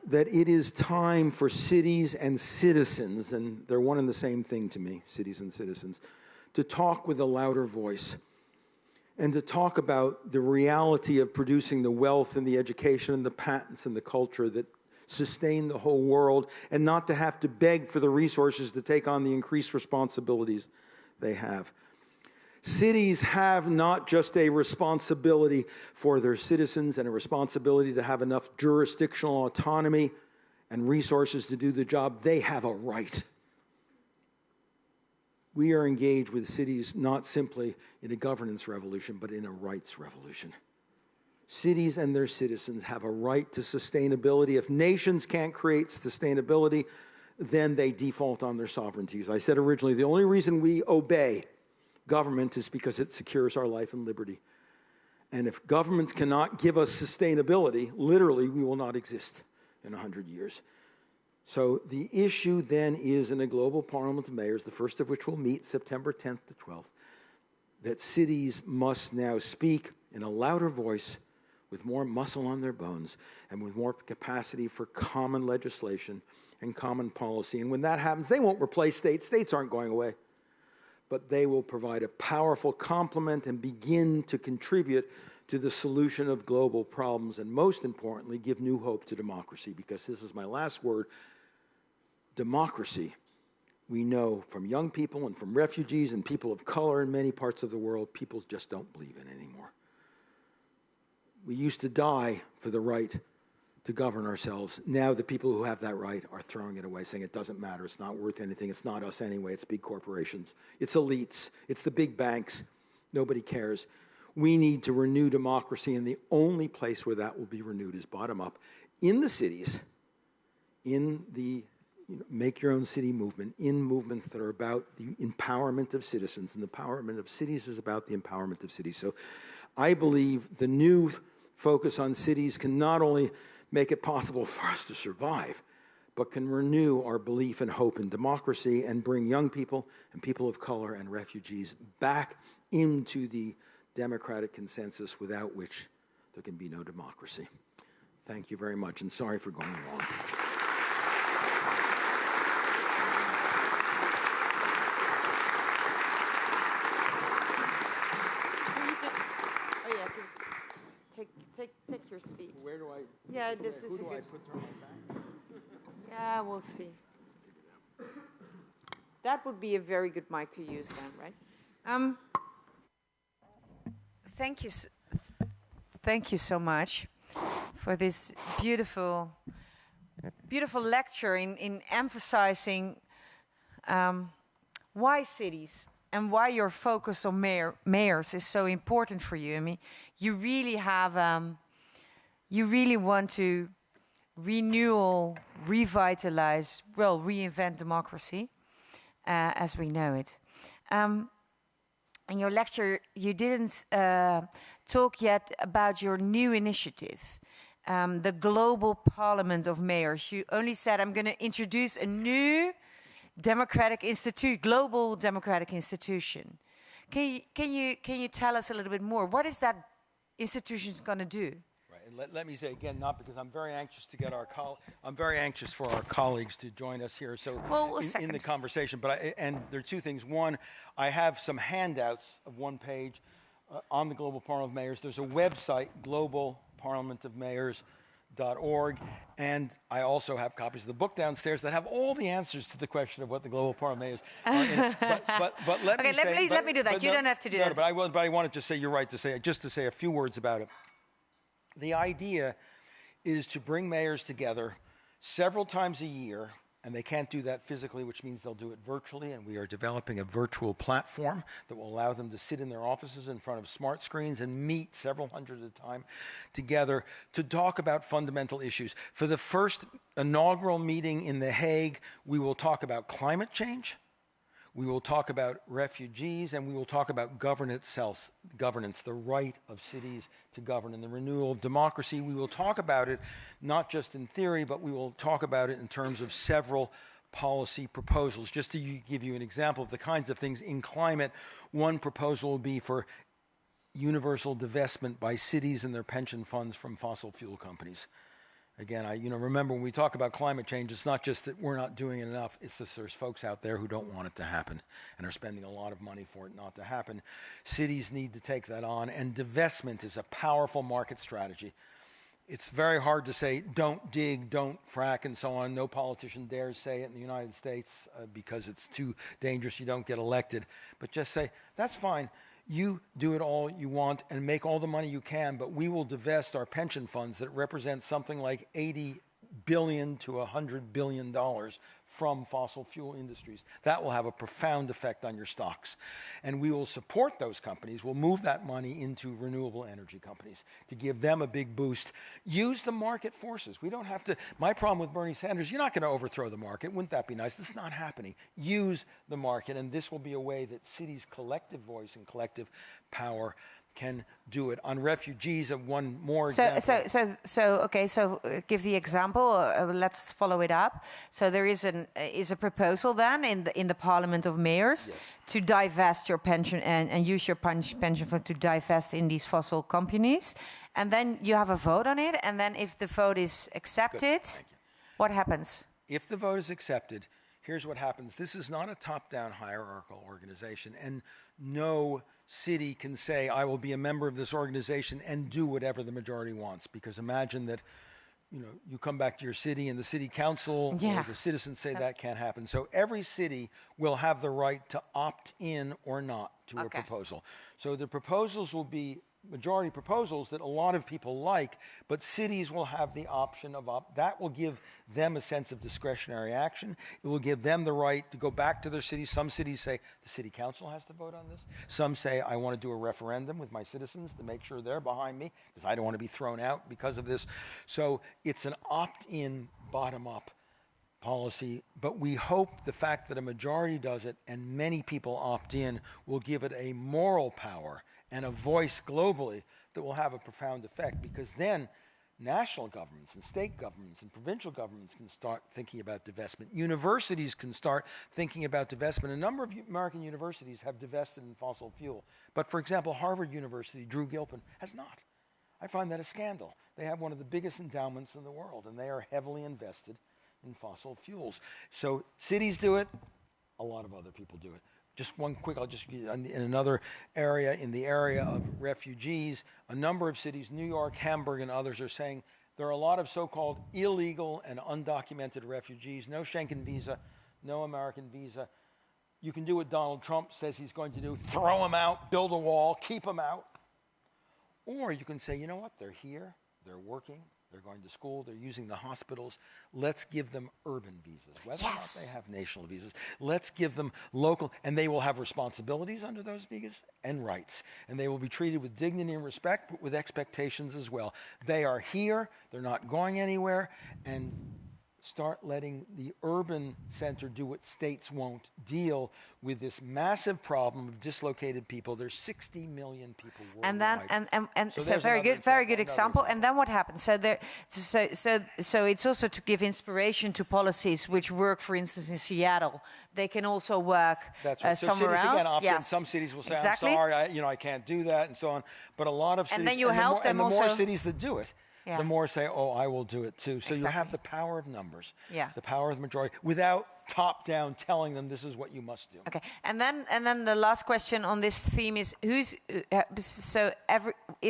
that it is time for cities and citizens, and they're one and the same thing to me, cities and citizens, to talk with a louder voice and to talk about the reality of producing the wealth and the education and the patents and the culture that sustain the whole world, and not to have to beg for the resources to take on the increased responsibilities they have. Cities have not just a responsibility for their citizens and a responsibility to have enough jurisdictional autonomy and resources to do the job. They have a right. We are engaged with cities not simply in a governance revolution, but in a rights revolution. Cities and their citizens have a right to sustainability. If nations can't create sustainability, then they default on their sovereignty. As I said originally, the only reason we obey government is because it secures our life and liberty. And if governments cannot give us sustainability, literally, we will not exist in 100 years. So the issue then is in a global parliament of mayors, the first of which will meet September 10th to 12th, that cities must now speak in a louder voice with more muscle on their bones and with more capacity for common legislation and common policy. And when that happens, they won't replace states. States aren't going away. But they will provide a powerful complement and begin to contribute to the solution of global problems, and most importantly, give new hope to democracy, because this is my last word. Democracy, we know from young people and from refugees and people of color in many parts of the world, people just don't believe in anymore. We used to die for the right to govern ourselves. Now the people who have that right are throwing it away, saying it doesn't matter, it's not worth anything, it's not us anyway, it's big corporations, it's elites, it's the big banks, nobody cares. We need to renew democracy, and the only place where that will be renewed is bottom up, in the cities, in the make your own city movement, in movements that are about the empowerment of citizens, and the empowerment of cities is about the empowerment of cities. So I believe the new focus on cities can not only make it possible for us to survive, but can renew our belief and hope in democracy and bring young people and people of color and refugees back into the democratic consensus without which there can be no democracy. Thank you very much, and sorry for going long. Take your seat. Where do I? Yeah, this is who a do good. I put on my back? Yeah, we'll see. That would be a very good mic to use then, right? Thank you so much for this beautiful lecture in emphasizing why cities and why your focus on mayors is so important for you. I mean, you really have, you really want to revitalize, well, reinvent democracy as we know it. In your lecture, you didn't talk yet about your new initiative, the Global Parliament of Mayors. You only said, I'm going to introduce a new global democratic institution. Can you tell us a little bit more? What is that institution going to do? Right, and let me say again, not because I'm very anxious to get I'm very anxious for our colleagues to join us here. So in the conversation, and there are two things. One, I have some handouts of one page on the Global Parliament of Mayors. There's a website, globalparliamentofmayors.org, and I also have copies of the book downstairs that have all the answers to the question of what the Global Parliament is. But let me do that. You don't have to do that. But I wanted to say, you're right, to say a few words about it. The idea is to bring mayors together several times a year, and they can't do that physically, which means they'll do it virtually, and we are developing a virtual platform that will allow them to sit in their offices in front of smart screens and meet several hundred at a time together to talk about fundamental issues. For the first inaugural meeting in The Hague, we will talk about climate change, we will talk about refugees, and we will talk about governance, the right of cities to govern, and the renewal of democracy. We will talk about it not just in theory, but we will talk about it in terms of several policy proposals. Just to give you an example of the kinds of things in climate, one proposal will be for universal divestment by cities and their pension funds from fossil fuel companies. Again, remember when we talk about climate change, it's not just that we're not doing it enough, it's that there's folks out there who don't want it to happen and are spending a lot of money for it not to happen. Cities need to take that on, and divestment is a powerful market strategy. It's very hard to say, don't dig, don't frack, and so on. No politician dares say it in the United States because it's too dangerous, you don't get elected. But just say, that's fine. You do it all you want and make all the money you can, but we will divest our pension funds that represent something like $80 billion to $100 billion from fossil fuel industries. That will have a profound effect on your stocks. And we will support those companies. We'll move that money into renewable energy companies to give them a big boost. Use the market forces. We don't have to. My problem with Bernie Sanders, you're not going to overthrow the market. Wouldn't that be nice? It's not happening. Use the market, and this will be a way that cities' collective voice and collective power can do it. On refugees, one more example. So give the example. Let's follow it up. So there is a proposal then in the Parliament of Mayors, yes, to divest your pension and use your pension fund to divest in these fossil companies, and then you have a vote on it. And then if the vote is accepted, what happens? If the vote is accepted, here's what happens. This is not a top-down hierarchical organization, and no city can say, I will be a member of this organization and do whatever the majority wants. Because imagine that, you come back to your city and the city council or the citizens say that can't happen. So every city will have the right to opt in or not to a proposal. So the proposals will be majority proposals that a lot of people like, but cities will have the option of that will give them a sense of discretionary action. It will give them the right to go back to their cities. Some cities say the city council has to vote on this. Some say I want to do a referendum with my citizens to make sure they're behind me because I don't want to be thrown out because of this. So it's an opt-in, bottom-up policy, but we hope the fact that a majority does it and many people opt in will give it a moral power and a voice globally that will have a profound effect, because then national governments and state governments and provincial governments can start thinking about divestment. Universities can start thinking about divestment. A number of American universities have divested in fossil fuel. But for example, Harvard University, Drew Gilpin, has not. I find that a scandal. They have one of the biggest endowments in the world, and they are heavily invested in fossil fuels. So cities do it, a lot of other people do it. Just one quick, I'll just give you in another area, in the area of refugees, a number of cities, New York, Hamburg, and others are saying there are a lot of so-called illegal and undocumented refugees, no Schengen visa, no American visa. You can do what Donald Trump says he's going to do, throw them out, build a wall, keep them out. Or you can say, you know what, they're here, they're working, they're going to school, they're using the hospitals. Let's give them urban visas, whether or not they have national visas. Let's give them local, and they will have responsibilities under those visas and rights. And they will be treated with dignity and respect, but with expectations as well. They are here, they're not going anywhere, and start letting the urban center do what states won't, deal with this massive problem of dislocated people. There's 60 million people worldwide. And so very good example. And then what happens? So it's also to give inspiration to policies which work, for instance, in Seattle. They can also work somewhere else. Again, opt-in. Some cities will say, exactly. I'm sorry, I can't do that, and so on. But a lot of cities, and then you help them also. The more cities that do it, the more say, oh, I will do it too. So you have the power of numbers, the power of the majority, without top-down telling them this is what you must do. Okay, and then the last question on this theme is is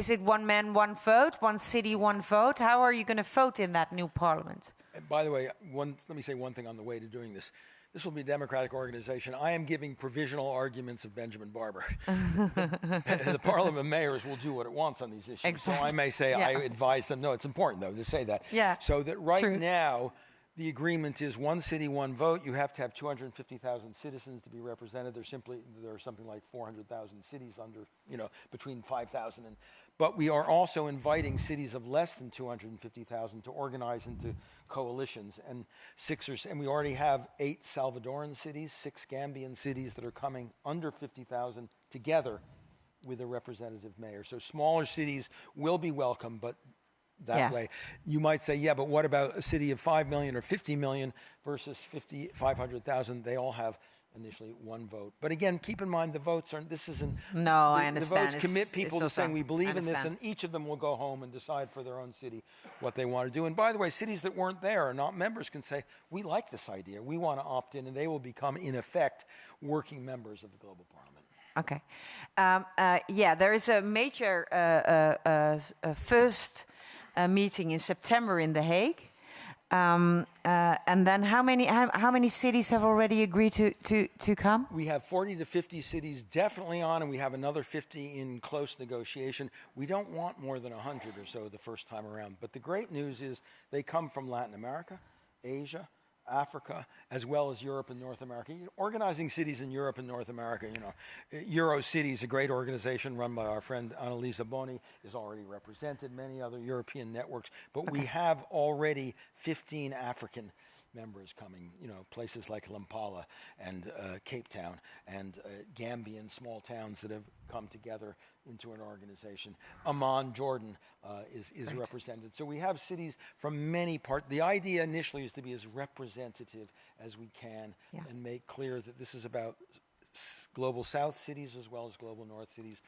it one man, one vote, one city, one vote? How are you going to vote in that new parliament? And by the way, let me say one thing on the way to doing this. This will be a democratic organization. I am giving provisional arguments of Benjamin Barber. The Parliament mayors will do what it wants on these issues. Exactly. So I may say, I advise them. No, it's important, though, to say that. Yeah. So that now, the agreement is one city, one vote. You have to have 250,000 citizens to be represented. There are something like 400,000 cities under, between 5,000 and. But we are also inviting cities of less than 250,000 to organize into coalitions, and we already have 8 Salvadoran cities, 6 Gambian cities that are coming under 50,000 together with a representative mayor. So smaller cities will be welcome, but that way. You might say, but what about a city of 5 million or 50 million versus 500,000? They all have initially one vote. But again, keep in mind the votes aren't, this isn't... No, I understand. The votes commit people to saying we believe in this, and each of them will go home and decide for their own city what they want to do. And by the way, cities that weren't there or not members can say, we like this idea, we want to opt in, and they will become, in effect, working members of the global parliament. Okay. There is a major first meeting in September in The Hague. And then how many cities have already agreed to come? We have 40 to 50 cities definitely on, and we have another 50 in close negotiation. We don't want more than 100 or so the first time around. But the great news is they come from Latin America, Asia, Africa, as well as Europe and North America. Organizing cities in Europe and North America, Eurocity is a great organization run by our friend Annalisa Boni, is already represented, many other European networks, but we have already 15 African members coming, places like Kampala and Cape Town and Gambian small towns that have come together into an organization. Amman, Jordan is represented. So we have cities from many parts. The idea initially is to be as representative as we can and make clear that this is about global South cities as well as global North cities.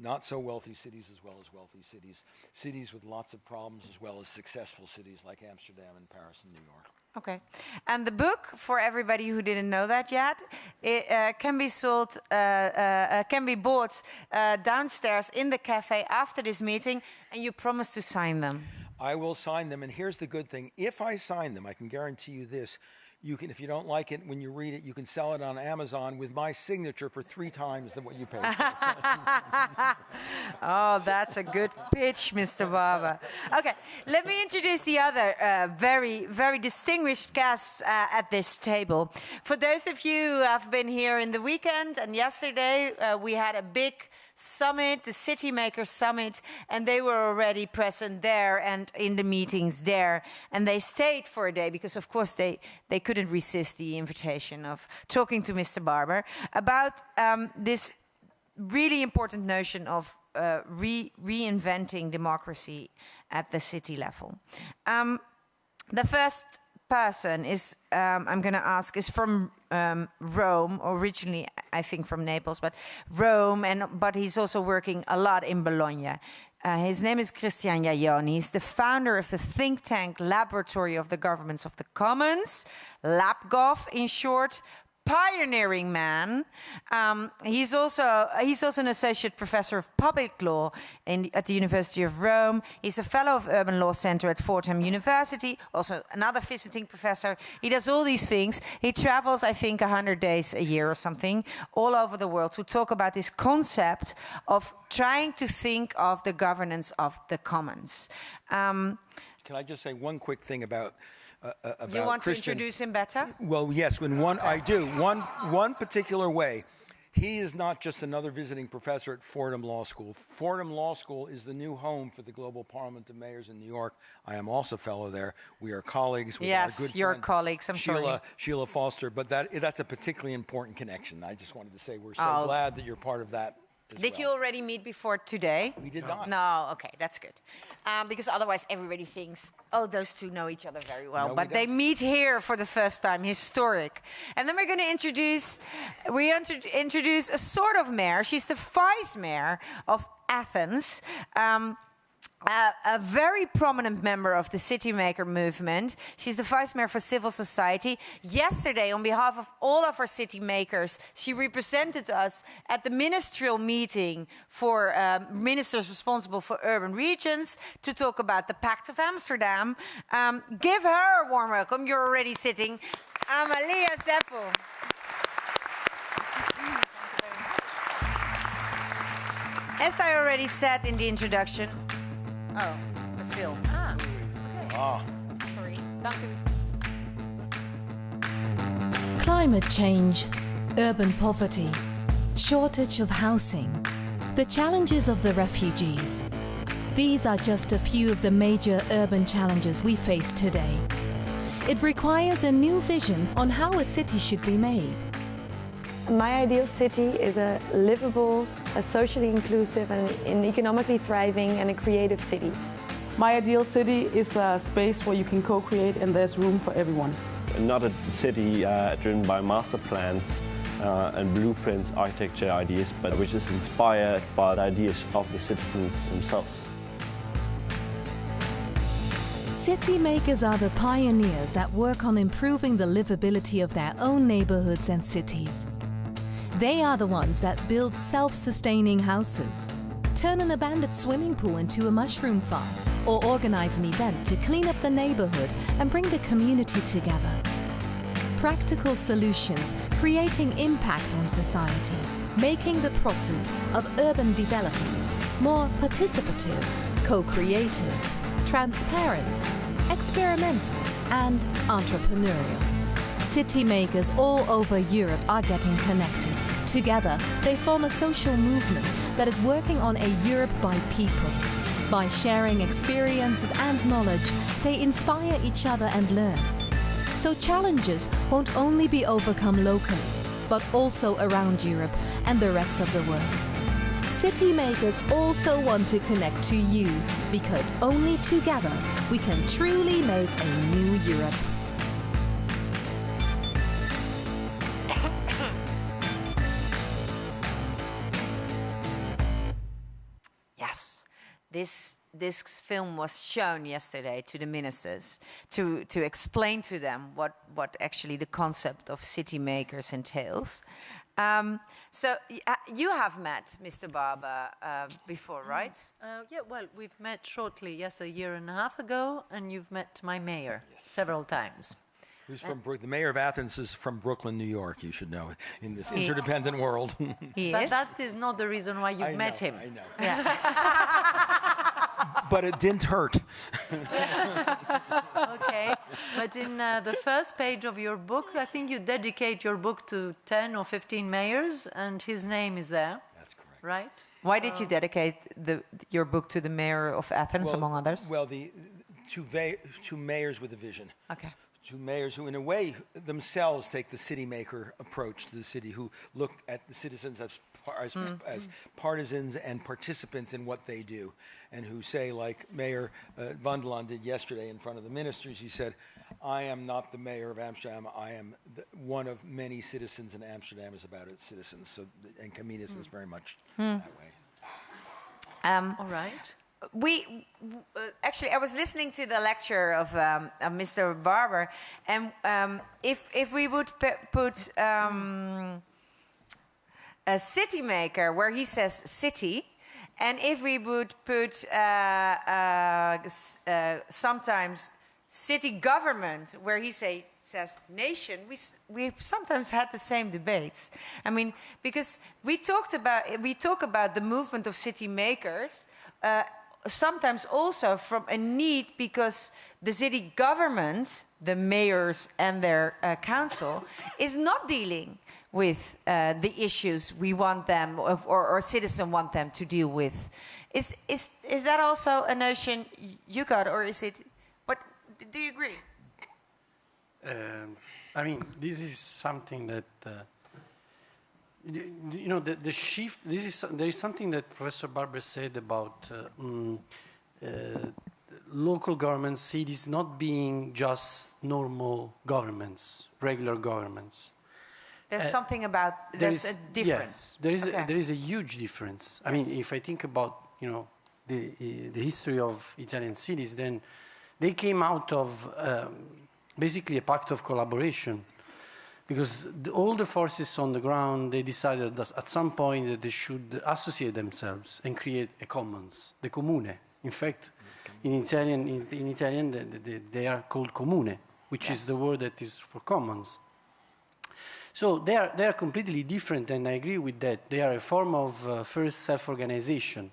Not so wealthy cities as well as wealthy cities. Cities with lots of problems as well as successful cities like Amsterdam and Paris and New York. Okay. And the book, for everybody who didn't know that yet, it can be sold, can be bought downstairs in the cafe after this meeting, and you promise to sign them. I will sign them, and here's the good thing. If I sign them, I can guarantee you this. You can, if you don't like it, when you read it, you can sell it on Amazon with my signature for 3 times than what you paid for. Oh, that's a good pitch, Mr. Barber. Okay, let me introduce the other very, very distinguished guests at this table. For those of you who have been here in the weekend and yesterday, we had a big summit, the City Makers Summit, and they were already present there and in the meetings there. And they stayed for a day because, of course, they couldn't resist the invitation of talking to Mr. Barber about this really important notion of reinventing democracy at the city level. The first person is I'm going to ask is from Rome, originally I think from Naples, but Rome, but he's also working a lot in Bologna. His name is Cristian Jaioni. He's the founder of the think tank Laboratory of the Governments of the Commons, LabGov in short. Pioneering man. He's also an associate professor of public law at the University of Rome. He's a fellow of Urban Law Center at Fordham University, also another visiting professor. He does all these things. He travels, I think, 100 days a year or something, all over the world to talk about this concept of trying to think of the governance of the commons. Can I just say one quick thing about you want Christian. To introduce him better? Well, yes, I do. One particular way. He is not just another visiting professor at Fordham Law School. Fordham Law School is the new home for the Global Parliament of Mayors in New York. I am also a fellow there. We are colleagues with our good friend, your colleagues. I'm sorry. Sheila Foster. But that's a particularly important connection. I just wanted to say we're so glad that you're part of that. Did you already meet before today? We did not. No, okay, that's good. Because otherwise everybody thinks, oh, those two know each other very well. No, but they meet here for the first time, historic. And then we're going to introduce a sort of mayor. She's the vice mayor of Athens. A very prominent member of the city maker movement. She's the vice mayor for civil society. Yesterday, on behalf of all of our city makers, she represented us at the ministerial meeting for ministers responsible for urban regions to talk about the Pact of Amsterdam. Give her a warm welcome. You're already sitting. Amalia Zeppel. As I already said in the introduction, the film. Ah. Sorry. Dank u. Climate change, urban poverty, shortage of housing, the challenges of the refugees. These are just a few of the major urban challenges we face today. It requires a new vision on how a city should be made. My ideal city is a livable, a socially inclusive and an economically thriving and a creative city. My ideal city is a space where you can co-create and there's room for everyone. Not a city driven by master plans and blueprints, architecture ideas, but which is inspired by the ideas of the citizens themselves. City makers are the pioneers that work on improving the livability of their own neighborhoods and cities. They are the ones that build self-sustaining houses, turn an abandoned swimming pool into a mushroom farm, or organize an event to clean up the neighborhood and bring the community together. Practical solutions creating impact on society, making the process of urban development more participative, co-creative, transparent, experimental, and entrepreneurial. City makers all over Europe are getting connected. Together, they form a social movement that is working on a Europe by people. By sharing experiences and knowledge, they inspire each other and learn. So challenges won't only be overcome locally, but also around Europe and the rest of the world. City makers also want to connect to you, because only together we can truly make a new Europe. This film was shown yesterday to the ministers to explain to them what actually the concept of city makers entails. So you have met Mr. Barber before, right? Yeah, well, we've met shortly, yes, a year and a half ago, and you've met my mayor several times. Who's from the mayor of Athens is from Brooklyn, New York, you should know, in this interdependent world. But that is not the reason why you've met him. I know. Yeah. But it didn't hurt. Okay, but in the first page of your book, I think you dedicate your book to 10 or 15 mayors, and his name is there. That's correct. Right? Why did you dedicate your book to the mayor of Athens, among others? Well, two mayors with a vision. Okay. to mayors who, in a way, themselves take the city maker approach to the city, who look at the citizens as partisans and participants in what they do, and who say, like Mayor Vandelaan did yesterday in front of the ministers, he said, I am not the mayor of Amsterdam, I am one of many citizens, and Amsterdam is about its citizens. So, and Camillus is very much that way. All right. Actually, I was listening to the lecture of Mr. Barber, and if we would put a city maker where he says city, and if we would put sometimes city government where he says nation, we sometimes had the same debates. I mean, because we talk about the movement of city makers. Sometimes also from a need, because the city government, the mayors and their council, is not dealing with the issues we want them or citizens want them to deal with. Is that also a notion you got, or is it? What do you agree? I mean, this is something that. You know, the shift, there is something that Professor Barber said about local governments, cities not being just normal governments, regular governments. There's something about, there's a difference. Yeah, there is a huge difference. I mean, if I think about, you know, the history of Italian cities, then they came out of basically a pact of collaboration. Because all the forces on the ground, they decided that at some point that they should associate themselves and create a commons, the comune. In fact, in Italian, they are called comune, which is the word that is for commons. So they are completely different, and I agree with that. They are a form of first self-organization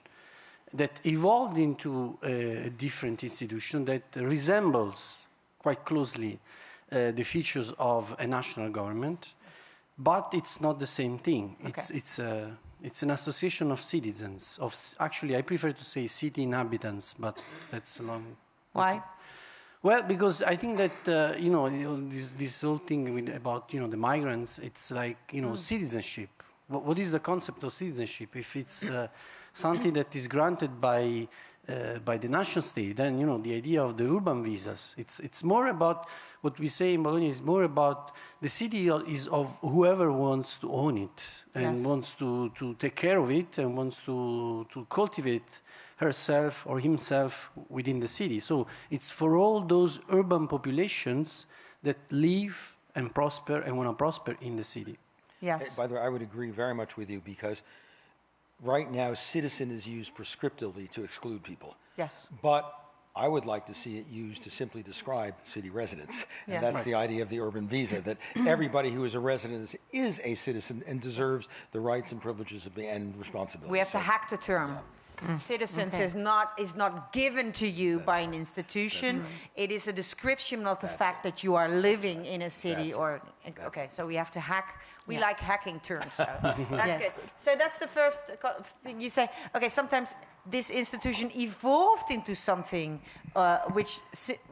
that evolved into a different institution that resembles quite closely the features of a national government, but it's not the same thing. Okay. It's an association of citizens. Actually, I prefer to say city inhabitants, but that's a long. Why? Well, because I think that you know, this whole thing about, you know, the migrants. It's like, you know, citizenship. What is the concept of citizenship? If it's something that is granted by the nation state, then, you know, the idea of the urban visas. It's more about what we say in Bologna is more about the city is of whoever wants to own it and wants to take care of it and wants to cultivate herself or himself within the city. So it's for all those urban populations that live and prosper and want to prosper in the city. Yes. By the way, I would agree very much with you, because right now, citizen is used prescriptively to exclude people. Yes. But I would like to see it used to simply describe city residents. And that's the idea of the urban visa, that everybody who is a resident is a citizen and deserves the rights and privileges and responsibilities. We have to hack the term. Yeah. Citizens is not given to you by an institution. It is a description of the fact that you are living in a city so we have to hack. We like hacking terms, so that's good. So that's the first thing you say. Okay, sometimes this institution evolved into something which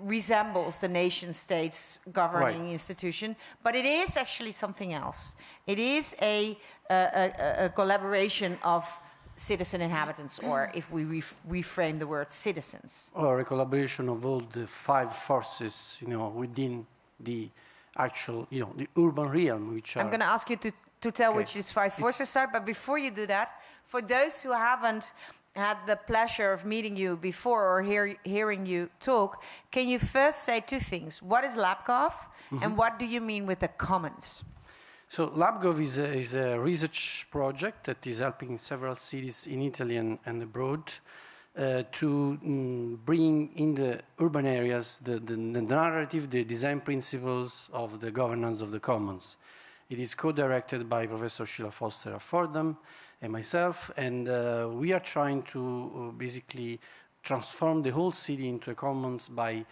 resembles the nation state's governing institution, but it is actually something else. It is a collaboration of citizen inhabitants, or if we reframe the word citizens. Or a collaboration of all the 5 forces, you know, within the actual, you know, the urban realm, which I'm going to ask you to tell which these 5 forces are, but before you do that, for those who haven't had the pleasure of meeting you before or hearing you talk, can you first say 2 things? What is LabGov, and what do you mean with the commons? So LabGov is a research project that is helping several cities in Italy and abroad to bring in the urban areas the narrative, the design principles of the governance of the commons. It is co-directed by Professor Sheila Foster of Fordham and myself, and we are trying to basically transform the whole city into a commons by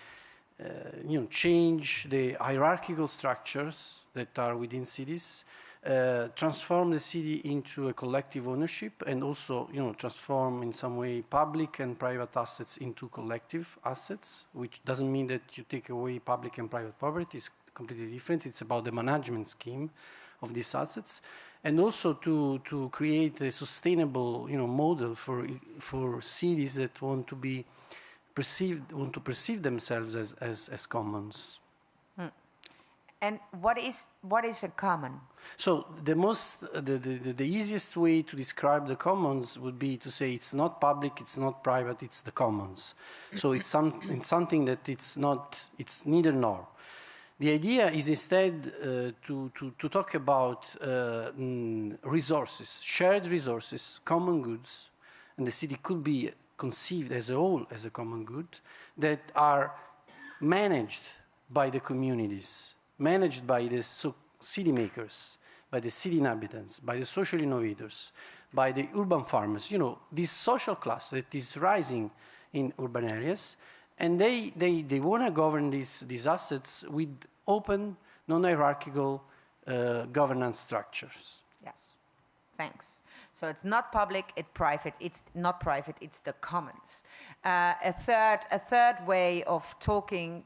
change the hierarchical structures that are within cities, transform the city into a collective ownership, and also, transform in some way public and private assets into collective assets, which doesn't mean that you take away public and private property. It's completely different. It's about the management scheme of these assets, and also to create a sustainable, model for cities that want to perceive themselves as commons. And what is a common? So the easiest way to describe the commons would be to say it's not public, it's not private, it's the commons. So it's something that it's neither nor. The idea is instead to talk about resources, shared resources, common goods, and the city could be conceived as a whole as a common good that are managed by the communities, managed by the city makers, by the city inhabitants, by the social innovators, by the urban farmers, this social class that is rising in urban areas, and they want to govern these assets with open, non-hierarchical governance structures. Yes, thanks. So it's not public, it's private. It's not private, it's the commons. A third way of talking.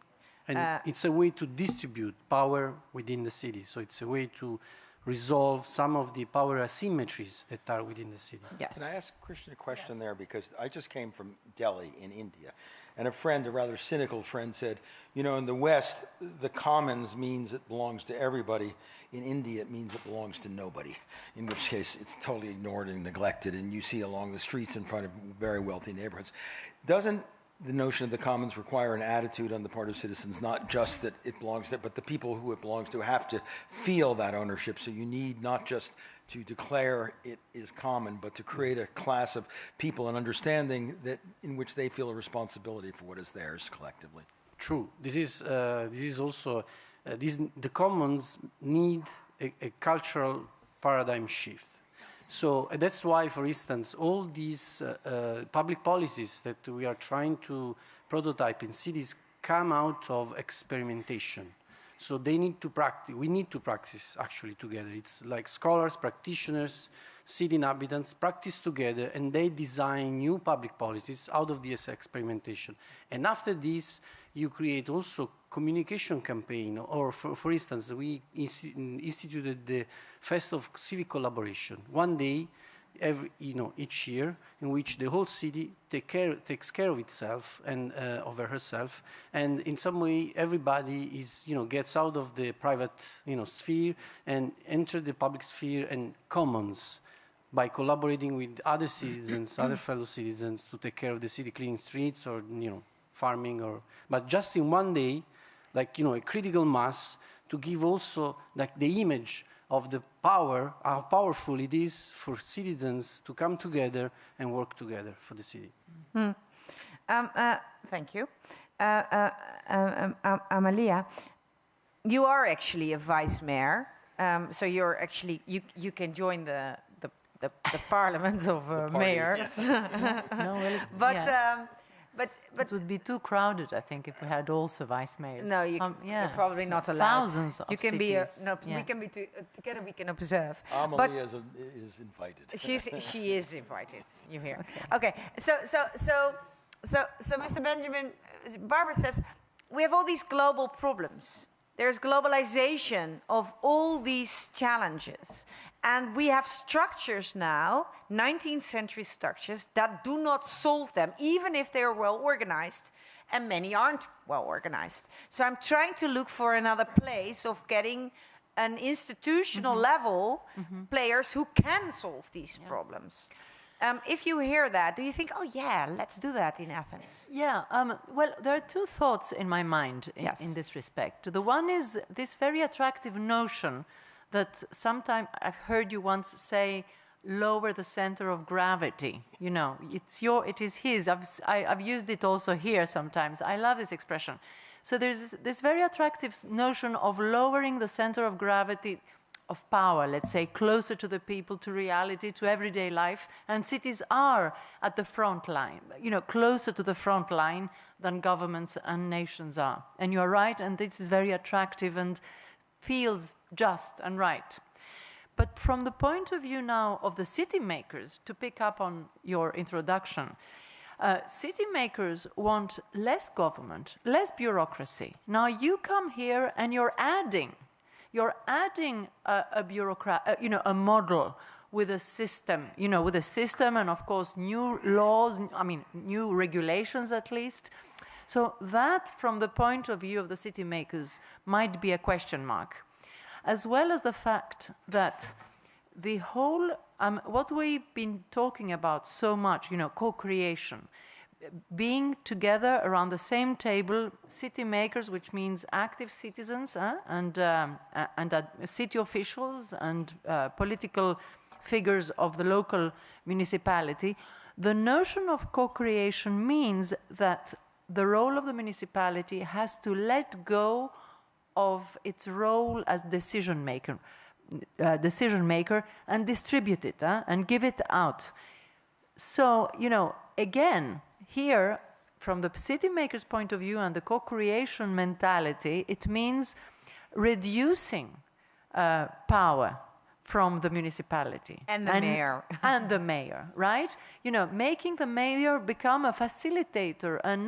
And it's a way to distribute power within the city. So it's a way to resolve some of the power asymmetries that are within the city. Yes. Can I ask Christian a question there? Because I just came from Delhi in India. And a rather cynical friend said, in the West, the commons means it belongs to everybody. In India, it means it belongs to nobody, in which case it's totally ignored and neglected. And you see along the streets in front of very wealthy neighborhoods. Doesn't the notion of the commons require an attitude on the part of citizens, not just that it belongs to, but the people who it belongs to have to feel that ownership. So you need not just to declare it is common, but to create a class of people and understanding that in which they feel a responsibility for what is theirs collectively. True. This is also the commons need a cultural paradigm shift. So that's why, for instance, all these public policies that we are trying to prototype in cities come out of experimentation. So they need to practice. We need to practice actually together. It's like scholars, practitioners, city inhabitants practice together, and they design new public policies out of this experimentation. And after this, you create also communication campaign, or for instance, we instituted the Fest of Civic Collaboration. One day, each year, in which the whole city takes care of itself and of herself, and in some way, everybody gets out of the private, sphere and enter the public sphere and commons by collaborating with other citizens, other fellow citizens, to take care of the city, cleaning streets or farming, but just in one day, like a critical mass to give also like the image of the power, how powerful it is for citizens to come together and work together for the city. Thank you. Amalia, you are actually a vice mayor, so you're actually, you can join the parliament of mayors. No, well, but yeah. But it would be too crowded, I think, if we had also vice mayors. No, you're probably not allowed. Thousands of you can cities. We can be together. We can observe. Amalia is invited. She is invited. You hear? Okay. So Mr. Benjamin Barber says we have all these global problems. There's globalization of all these challenges. And we have structures now, 19th century structures, that do not solve them, even if they're well organized. And many aren't well organized. So I'm trying to look for another place of getting an institutional level players who can solve these problems. If you hear that, do you think, oh yeah, let's do that in Athens? Yeah, well, there are two thoughts in my mind in this respect. The one is this very attractive notion that sometimes I've heard you once say, lower the center of gravity. It is his. I've used it also here sometimes. I love this expression. So there's this very attractive notion of lowering the center of gravity of power, let's say, closer to the people, to reality, to everyday life. And cities are at the front line, closer to the front line than governments and nations are. And you're right, and this is very attractive and feels just and right. But from the point of view now of the city makers, to pick up on your introduction, city makers want less government, less bureaucracy. Now you come here and you're adding a model with a system, and of course new laws, new regulations at least. So that, from the point of view of the city makers, might be a question mark, as well as the fact that the whole, what we've been talking about so much, co-creation, being together around the same table, city makers, which means active citizens, and city officials and political figures of the local municipality. The notion of co-creation means that the role of the municipality has to let go of its role as decision maker and distribute it and give it out. So, again, here, from the city maker's point of view and the co-creation mentality, it means reducing power from the municipality. And the mayor. And the mayor, right? Making the mayor become a facilitator, an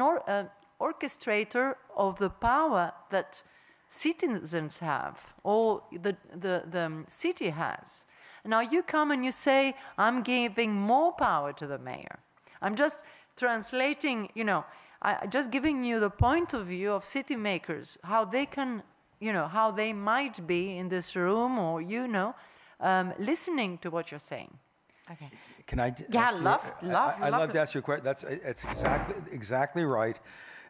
orchestrator of the power that citizens have, or the city has. Now you come and you say, I'm giving more power to the mayor. I'm just translating, just giving you the point of view of city makers, how they can, how they might be in this room, or, listening to what you're saying. Okay. Can I? Yeah, I'd love to ask you a question. It's exactly right.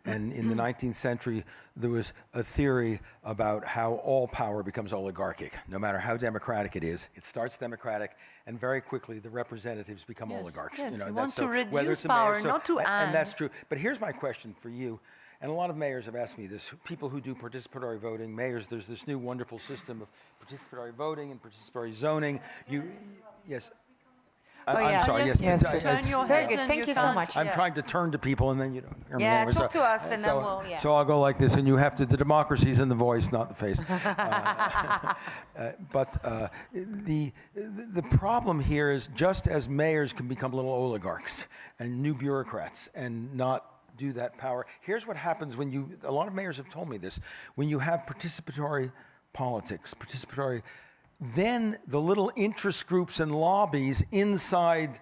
And in the 19th century, there was a theory about how all power becomes oligarchic. No matter how democratic it is, it starts democratic, and very quickly the representatives become oligarchs. Yes, you want to reduce power, not to add. And that's true. But here's my question for you. And a lot of mayors have asked me this. People who do participatory voting, mayors, there's this new wonderful system of participatory voting and participatory zoning. Yes. I'm sorry. Yes. Turn your very head good. Thank you so much. I'm trying to turn to people, and then you don't hear me. Yeah, anyway. talk to us, and then we'll. Yeah. So I'll go like this, and you have to. The democracy's in the voice, not the face. But the problem here is, just as mayors can become little oligarchs and new bureaucrats and not do that power. Here's what happens when you. A lot of mayors have told me this. When you have participatory politics, then the little interest groups and lobbies inside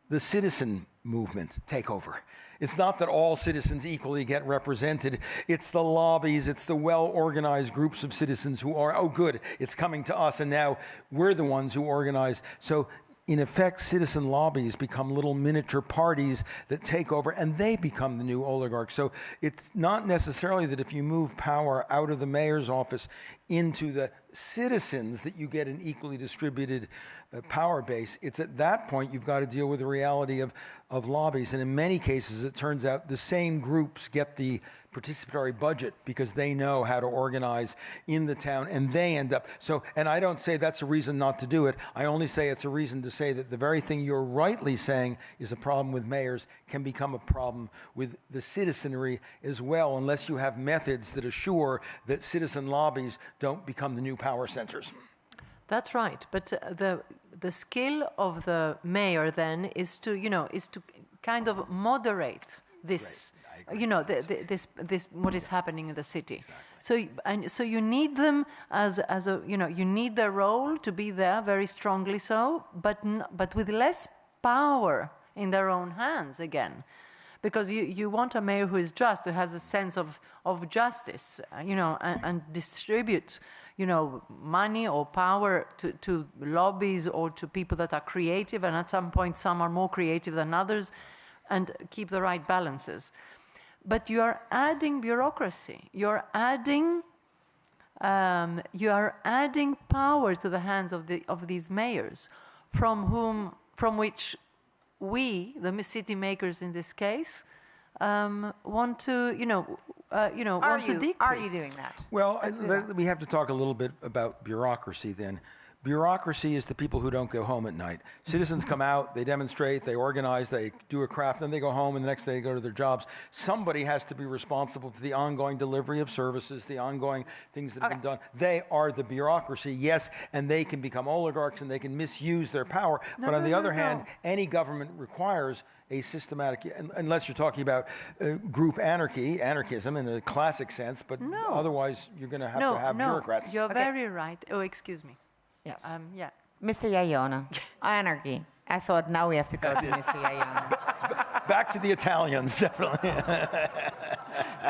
the citizen movement take over. It's not that all citizens equally get represented. It's the lobbies, it's the well-organized groups of citizens who are, oh good, it's coming to us, and now we're the ones who organize. So in effect, citizen lobbies become little miniature parties that take over, and they become the new oligarchs. So it's not necessarily that if you move power out of the mayor's office into the citizens that you get an equally distributed power base. It's at that point you've got to deal with the reality of lobbies. And in many cases, it turns out the same groups get the participatory budget because they know how to organize in the town, and they end up. So, and I don't say that's a reason not to do it. I only say it's a reason to say that the very thing you're rightly saying is a problem with mayors can become a problem with the citizenry as well, unless you have methods that assure that citizen lobbies don't become the new power centers. That's right, but the skill of the mayor then is to kind of moderate this, right. This what is happening in the city. Exactly. So you need them as a you need their role to be there very strongly so, but with less power in their own hands again. Because you want a mayor who is just, who has a sense of justice, and distribute, money or power to lobbies or to people that are creative, and at some point some are more creative than others, and keep the right balances. But you are adding bureaucracy. You are adding power to the hands of these mayors, from which we, the city makers in this case, want to, want to decrease. Are you doing that? Well, we have to talk a little bit about bureaucracy then, Bureaucracy is the people who don't go home at night. Citizens come out, they demonstrate, they organize, they do a craft, then they go home, and the next day they go to their jobs. Somebody has to be responsible for the ongoing delivery of services, the ongoing things that have been done. They are the bureaucracy, yes, and they can become oligarchs and they can misuse their power. But on the other hand, any government requires a systematic, unless you're talking about group anarchism in a classic sense, but otherwise you're going to have bureaucrats. You're very right. Oh, excuse me. Yes. Yeah. Mr. Iaiona, anarchy. I thought now we have to go to Mr. Iaiona. Back to the Italians, definitely.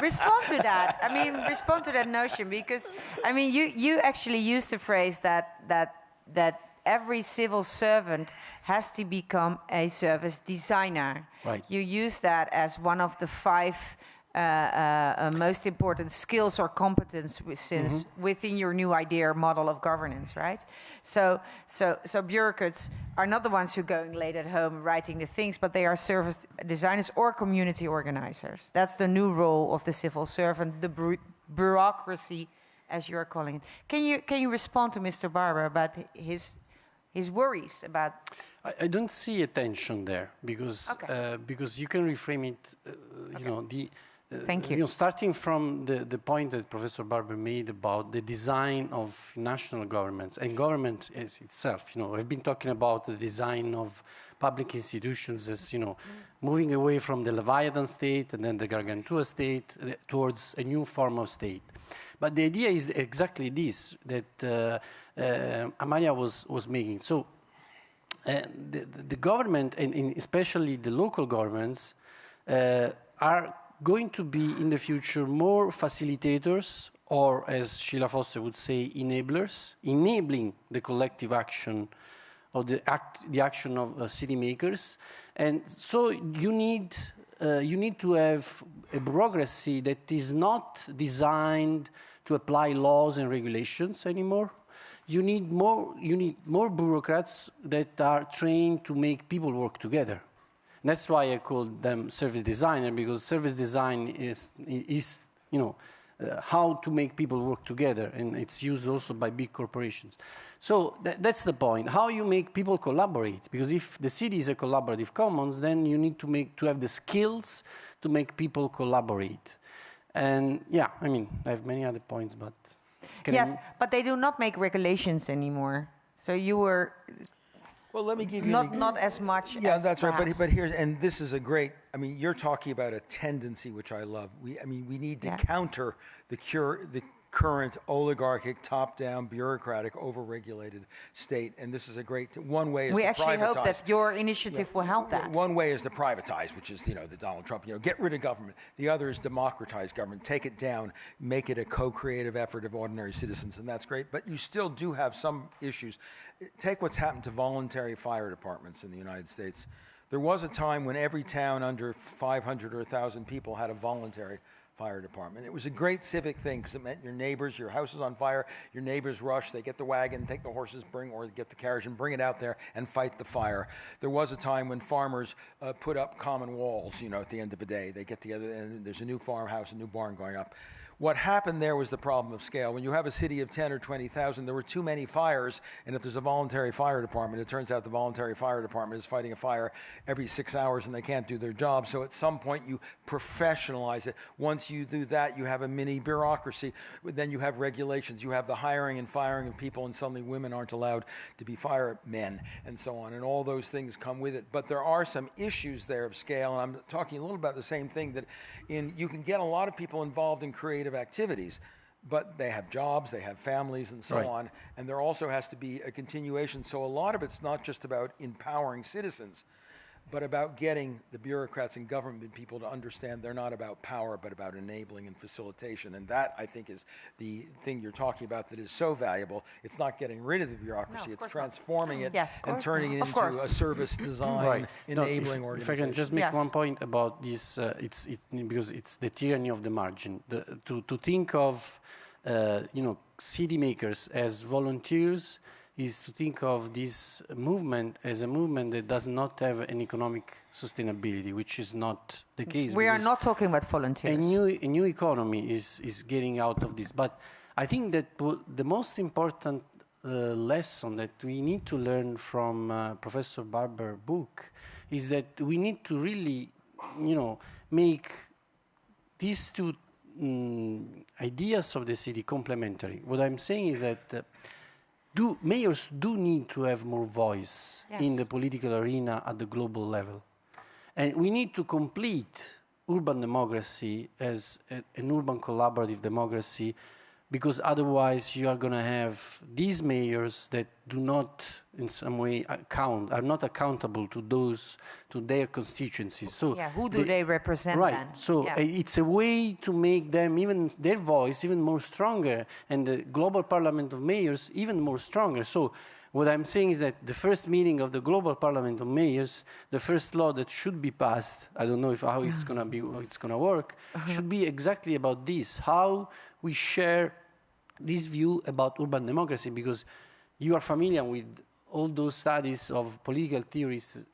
Respond to that. I mean, respond to that notion, because I mean, you actually used the phrase that every civil servant has to become a service designer. Right. You use that as one of the 5 most important skills or competences within your new idea or model of governance, right? So bureaucrats are not the ones who are going late at home writing the things, but they are service designers or community organizers. That's the new role of the civil servant, the bureaucracy, as you are calling it. Can you respond to Mr. Barber about his worries about? I don't see a tension there because you can reframe it. You know the. Thank you. You know, starting from the point that Professor Barber made about the design of national governments and government as itself. You know, I've been talking about the design of public institutions as, you know, moving away from the Leviathan state and then the Gargantua state towards a new form of state. But the idea is exactly this that Amalia was making. So the government and especially the local governments are going to be in the future more facilitators, or as Sheila Foster would say, enablers, enabling the collective action or the action of city makers. And so you need to have a bureaucracy that is not designed to apply laws and regulations anymore. You need more bureaucrats that are trained to make people work together. That's why I call them service designer, because service design is you know, how to make people work together, and it's used also by big corporations. So that's the point. How you make people collaborate, because if the city is a collaborative commons, then you need to have the skills to make people collaborate. And yeah, I mean, I have many other points, but but they do not make regulations anymore. So you were. Well, let me give you not as much. Yeah, as that's perhaps. right. But here's, and this is a great. I mean, you're talking about a tendency which I love. We need to counter the current oligarchic, top-down, bureaucratic, over-regulated state, and this is a great. One way is we to actually privatize. hope that your initiative will help that. One way is to privatize, which is the Donald Trump. Get rid of government. The other is democratize government, take it down, make it a co-creative effort of ordinary citizens, and that's great. But you still do have some issues. Take what's happened to voluntary fire departments in the United States. There was a time when every town under 500 or 1,000 people had a voluntary fire department. It was a great civic thing because it meant your neighbors, your house is on fire, your neighbors rush, they get the wagon, take the horses, or get the carriage and bring it out there and fight the fire. There was a time when farmers put up common walls, at the end of the day. They get together and there's a new farmhouse, a new barn going up. What happened there was the problem of scale. When you have a city of 10 or 20,000, there were too many fires, and if there's a voluntary fire department, it turns out the voluntary fire department is fighting a fire every 6 hours and they can't do their job. So at some point you professionalize it. Once you do that, you have a mini bureaucracy. Then you have regulations. You have the hiring and firing of people, and suddenly women aren't allowed to be firemen and so on, and all those things come with it. But there are some issues there of scale, and I'm talking a little about the same thing, that you can get a lot of people involved in creative activities, but they have jobs, they have families, and so on, and there also has to be a continuation. So a lot of it's not just about empowering citizens, but about getting the bureaucrats and government people to understand they're not about power, but about enabling and facilitation. And that, I think, is the thing you're talking about that is so valuable. It's not getting rid of the bureaucracy, it's transforming it and turning it into a service design, enabling organization. If I can just make one point about this, because it's the tyranny of the margin. To think of city makers as volunteers is to think of this movement as a movement that does not have an economic sustainability, which is not the case. We are not talking about volunteers. A new economy is getting out of this. But I think that the most important lesson that we need to learn from Professor Barber's book is that we need to really, make these two ideas of the city complementary. What I'm saying is that mayors do need to have more voice in the political arena at the global level. And we need to complete urban democracy as an urban collaborative democracy, because otherwise you are going to have these mayors that do not, in some way, are not accountable to their constituencies. So who do they represent then? So it's a way to make them, even their voice, even more stronger, and the global parliament of mayors even more stronger. So what I'm saying is that the first meeting of the global parliament of mayors, the first law that should be passed, I don't know how it's going to work, should be exactly about this, how we share this view about urban democracy, because you are familiar with all those studies of political theories,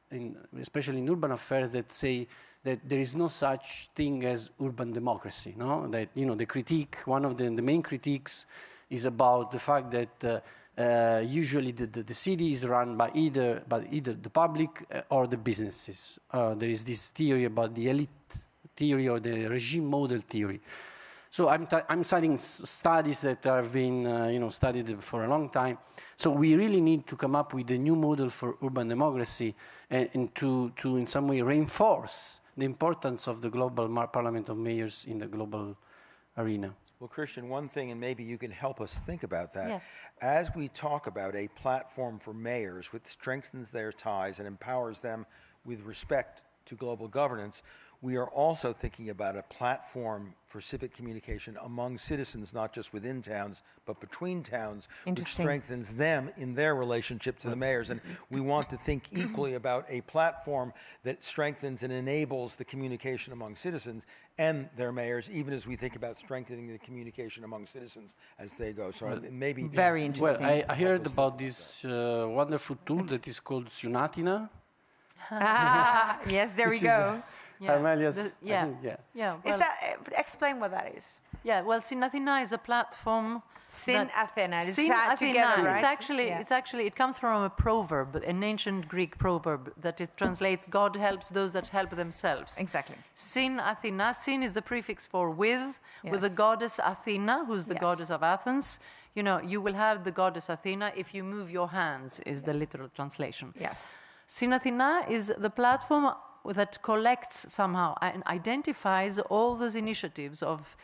especially in urban affairs, that say that there is no such thing as urban democracy. No, that the critique, one of the main critiques, is about the fact that usually the city is run by either the public or the businesses. There is this theory about the elite theory or the regime model theory. So I'm citing studies that have been studied for a long time. So we really need to come up with a new model for urban democracy and to in some way reinforce the importance of the global parliament of mayors in the global arena. Well, Christian, one thing, and maybe you can help us think about that. Yes. As we talk about a platform for mayors which strengthens their ties and empowers them with respect to global governance, we are also thinking about a platform for civic communication among citizens, not just within towns, but between towns, which strengthens them in their relationship to the mayors. And we want to think equally about a platform that strengthens and enables the communication among citizens and their mayors, even as we think about strengthening the communication among citizens as they go. So maybe... Very interesting. Well, I heard about this wonderful tool that is called Sunatina. Yes, there we go. Well, explain what that is. Yeah, well, Sinathina is a platform. Sin Athena. Sin Athena. Together, right? It's actually, it comes from a proverb, an ancient Greek proverb that it translates, God helps those that help themselves. Exactly. Sin Athena. Sin is the prefix for with the goddess Athena, who's the goddess of Athens. You will have the goddess Athena if you move your hands, is the literal translation. Yes. Sin Athena is the platform that collects somehow and identifies all those initiatives of,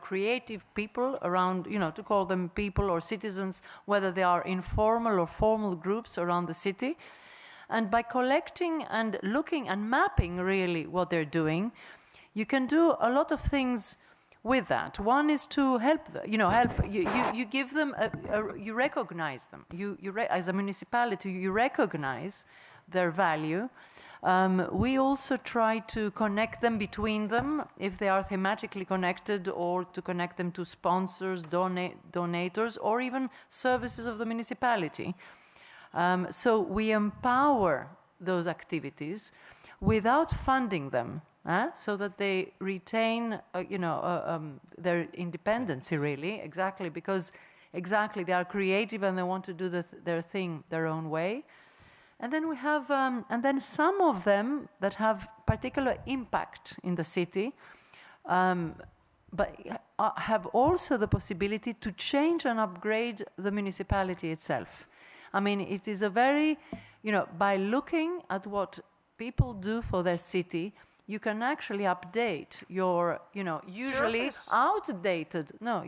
creative people around, to call them people or citizens, whether they are informal or formal groups around the city. And by collecting and looking and mapping really what they're doing, you can do a lot of things with that. One is to help, you give them, you recognize them. As a municipality, you recognize their value. We also try to connect them between them, if they are thematically connected, or to connect them to sponsors, donators, or even services of the municipality. So we empower those activities without funding them, so that they retain, their independency, really, because they are creative and they want to do their thing their own way. And then we have, and then some of them that have particular impact in the city, but have also the possibility to change and upgrade the municipality itself. I mean, it is a very, by looking at what people do for their city, you can actually update your, usually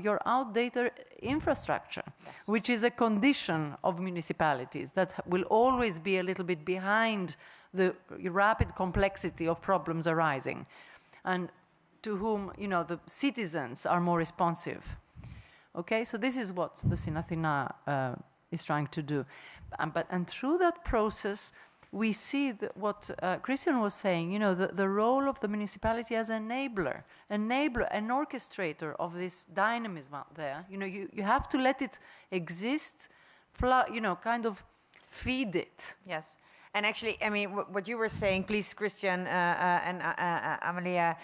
your outdated infrastructure, which is a condition of municipalities that will always be a little bit behind the rapid complexity of problems arising, and to whom, the citizens are more responsive. Okay, so this is what the Sinathina is trying to do. And through that process, we see what Christian was saying, the role of the municipality as an enabler, an orchestrator of this dynamism out there. You have to let it exist, kind of feed it. Yes. And actually, I mean, what you were saying, please, Christian and Amalia,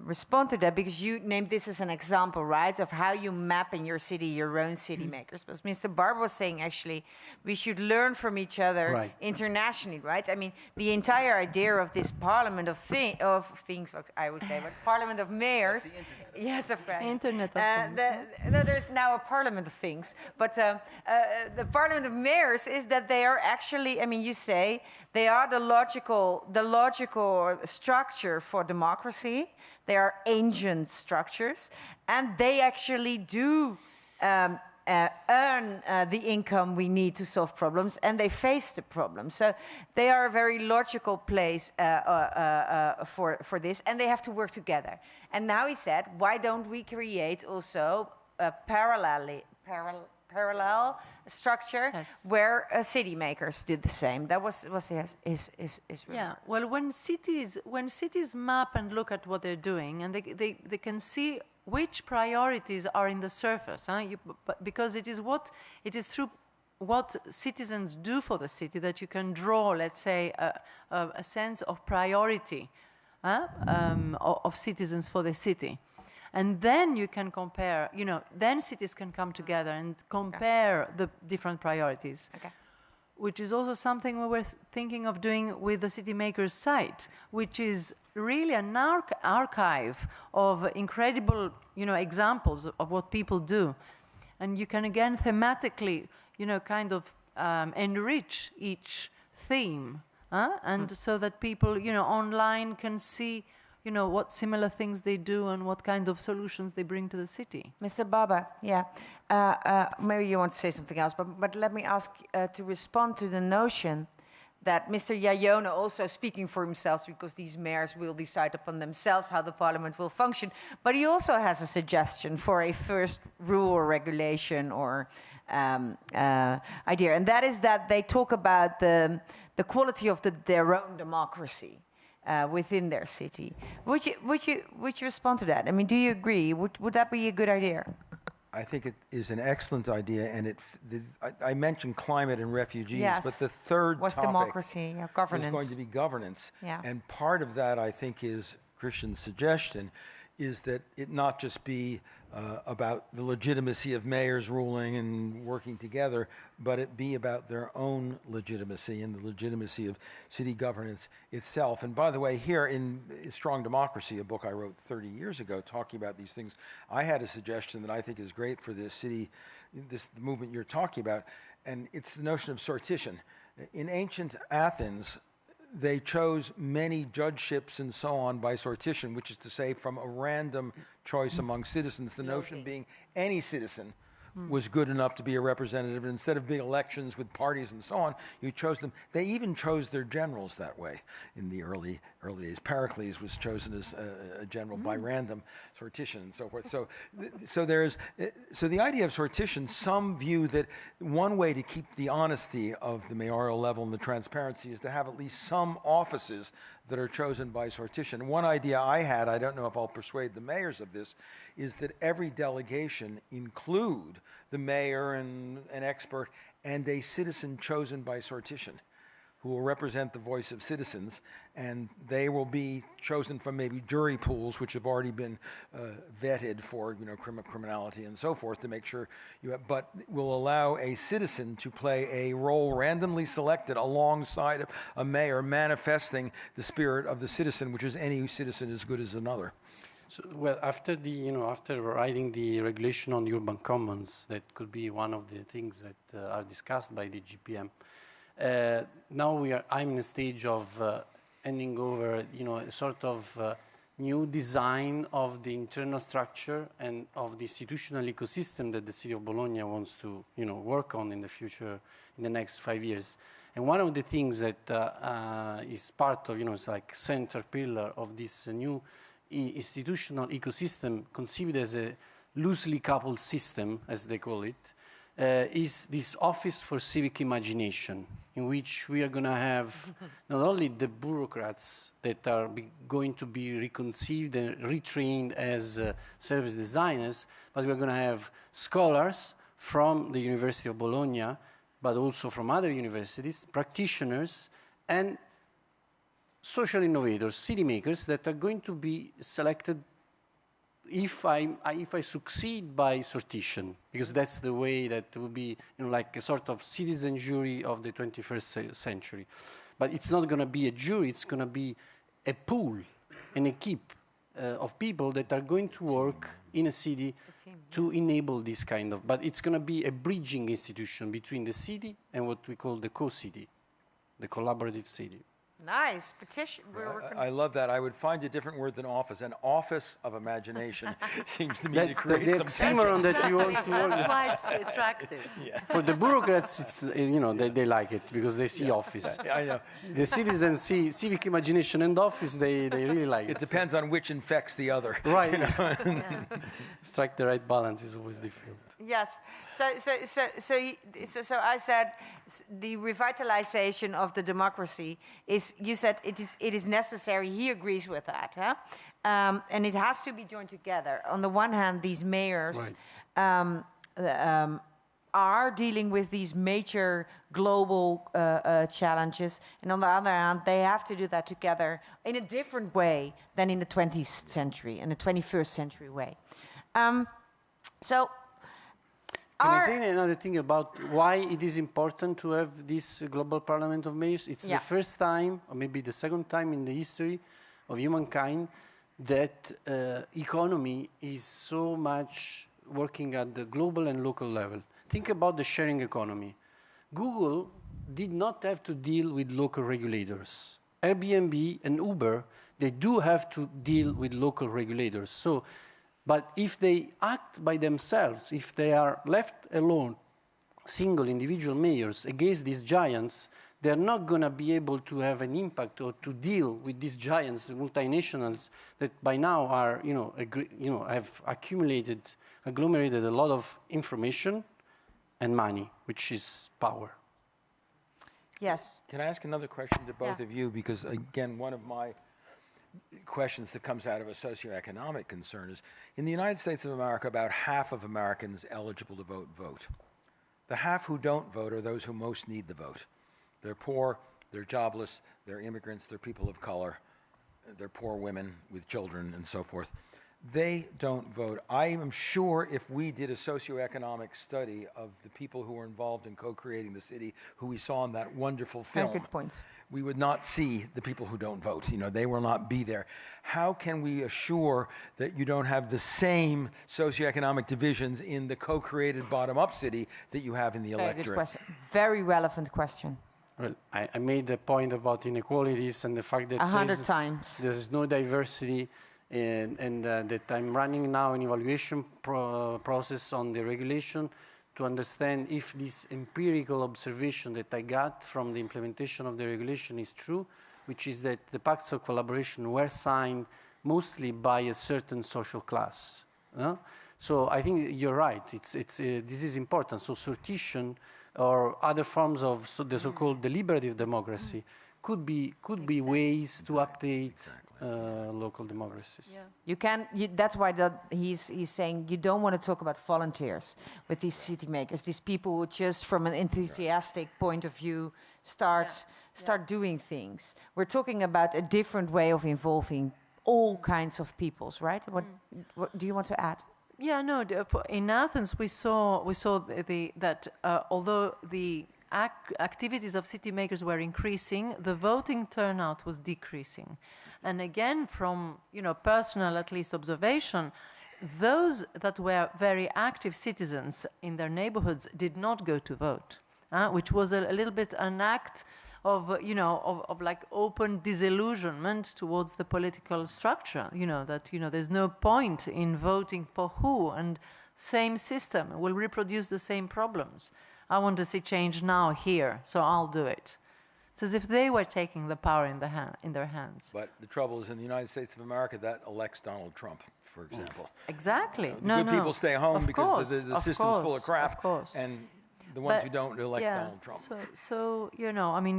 respond to that, because you named this as an example, right, of how you map in your city your own city makers. But Mr. Barber was saying, actually, we should learn from each other internationally, right? I mean, the entire idea of this parliament of things, I would say, but parliament of mayors. Yes, of course. Internet of things. No, there's now a parliament of things. But the parliament of mayors is that they are actually, I mean, you say, they are the logical structure for democracy. They are ancient structures, and they actually do earn the income we need to solve problems, and they face the problems. So they are a very logical place for this, and they have to work together. And now he said, why don't we create also a parallel structure where city makers do the same? That was his yeah. Well, when cities map and look at what they're doing, and they can see which priorities are in the surface, because it is through what citizens do for the city that you can draw, let's say, a sense of priority of citizens for the city. And then you can compare, then cities can come together and compare the different priorities. Okay. Which is also something we were thinking of doing with the City Makers site, which is really an archive of incredible, examples of what people do. And you can, again, thematically, kind of enrich each theme, and so that people, online can see, what similar things they do and what kind of solutions they bring to the city. Mr. Barber, yeah. Maybe you want to say something else, but let me ask to respond to the notion that Mr. Jajone, also speaking for himself, because these mayors will decide upon themselves how the parliament will function, but he also has a suggestion for a first rule or regulation or idea, and that is that they talk about the quality of their own democracy. Within their city. Would you respond to that? I mean, do you agree? Would that be a good idea? I think it is an excellent idea, and I mentioned climate and refugees, but the third topic democracy, governance. is going to be governance. Yeah. And part of that, I think, is Christian's suggestion, is that it not just be about the legitimacy of mayors ruling and working together, but it be about their own legitimacy and the legitimacy of city governance itself. And by the way, here in Strong Democracy, a book I wrote 30 years ago talking about these things, I had a suggestion that I think is great for this city, this movement you're talking about, and it's the notion of sortition. In ancient Athens, they chose many judgeships and so on by sortition, which is to say from a random choice among citizens, the notion being any citizen was good enough to be a representative. And instead of big elections with parties and so on, you chose them. They even chose their generals that way in the early days. Pericles was chosen as a general by random sortition and so forth. So the idea of sortition, some view that one way to keep the honesty of the mayoral level and the transparency is to have at least some offices that are chosen by sortition. One idea I had, I don't know if I'll persuade the mayors of this, is that every delegation include the mayor and an expert and a citizen chosen by sortition who will represent the voice of citizens, and they will be chosen from maybe jury pools which have already been vetted for criminality and so forth to make sure you have, but will allow a citizen to play a role randomly selected alongside a mayor, manifesting the spirit of the citizen, which is any citizen as good as another. So, well, after after writing the regulation on urban commons, that could be one of the things that are discussed by the GPM. Now I'm in a stage of handing over, a sort of new design of the internal structure and of the institutional ecosystem that the city of Bologna wants to, work on in the future, in the next 5 years. And one of the things that is part of, it's like center pillar of this new institutional ecosystem, conceived as a loosely coupled system, as they call it, is this Office for Civic Imagination, in which we are going to have not only the bureaucrats that are going to be reconceived and retrained as service designers, but we're going to have scholars from the University of Bologna, but also from other universities, practitioners, and social innovators, city makers that are going to be selected if I succeed by sortition, because that's the way that will be, like a sort of citizen jury of the 21st century. But it's not going to be a jury, it's going to be a pool, an equipe of people that are going to work in a city to enable this kind of, but it's going to be a bridging institution between the city and what we call the co-city, the collaborative city. Nice. Petition. I love that. I would find a different word than office. An office of imagination seems to me That's to create some oxymoron that you want to work. That's why it's attractive. Yeah. For the bureaucrats, it's, they like it because they see office. I know. The citizens see civic imagination and office, they really like it. It depends on which infects the other. Right. Strike the right balance is always difficult. Yes. So I said the revitalization of the democracy is, you said it is necessary. He agrees with that. Huh? And it has to be joined together. On the one hand, these mayors are dealing with these major global challenges. And on the other hand, they have to do that together in a different way than in the 20th century, in the 21st century way. Can I say another thing about why it is important to have this global parliament of mayors? It's the first time, or maybe the second time in the history of humankind, that economy is so much working at the global and local level. Think about the sharing economy. Google did not have to deal with local regulators. Airbnb and Uber, they do have to deal with local regulators. So, but if they act by themselves, if they are left alone, single individual mayors against these giants, they're not going to be able to have an impact or to deal with these giants, multinationals that by now are, have agglomerated a lot of information and money, which is power. Yes. Can I ask another question to both of you? Because again, one of my questions that comes out of a socioeconomic concern is, in the United States of America, about half of Americans eligible to vote. The half who don't vote are those who most need the vote. They're poor, they're jobless, they're immigrants, they're people of color, they're poor women with children and so forth. They don't vote. I am sure if we did a socioeconomic study of the people who were involved in co-creating the city, who we saw in that wonderful film, Very good point. We would not see the people who don't vote. They will not be there. How can we assure that you don't have the same socioeconomic divisions in the co-created bottom-up city that you have in the electorate? Very good question. Very relevant question. Well, I made the point about inequalities and the fact that 100 times. There's no diversity, and that I'm running now an evaluation process on the regulation to understand if this empirical observation that I got from the implementation of the regulation is true, which is that the pacts of collaboration were signed mostly by a certain social class. So I think you're right. This is important. So sortition or other forms of the so-called deliberative democracy could be ways to update local democracies. Yeah. That's why he's saying you don't want to talk about volunteers with these city makers, these people who just from an enthusiastic point of view start doing things. We're talking about a different way of involving all kinds of peoples, right? What do you want to add? Yeah, no. In Athens, we saw that although the activities of city makers were increasing, the voting turnout was decreasing. And again, from personal, at least, observation, those that were very active citizens in their neighborhoods did not go to vote, which was a little bit an act of like open disillusionment towards the political structure. There's no point in voting for who, and same system will reproduce the same problems. I want to see change now here, so I'll do it. It's as if they were taking the power in their hands. But the trouble is, in the United States of America, that elects Donald Trump, for example. Exactly. The good people stay home because the system's full of crap. Of course. And the ones who don't elect Donald Trump. So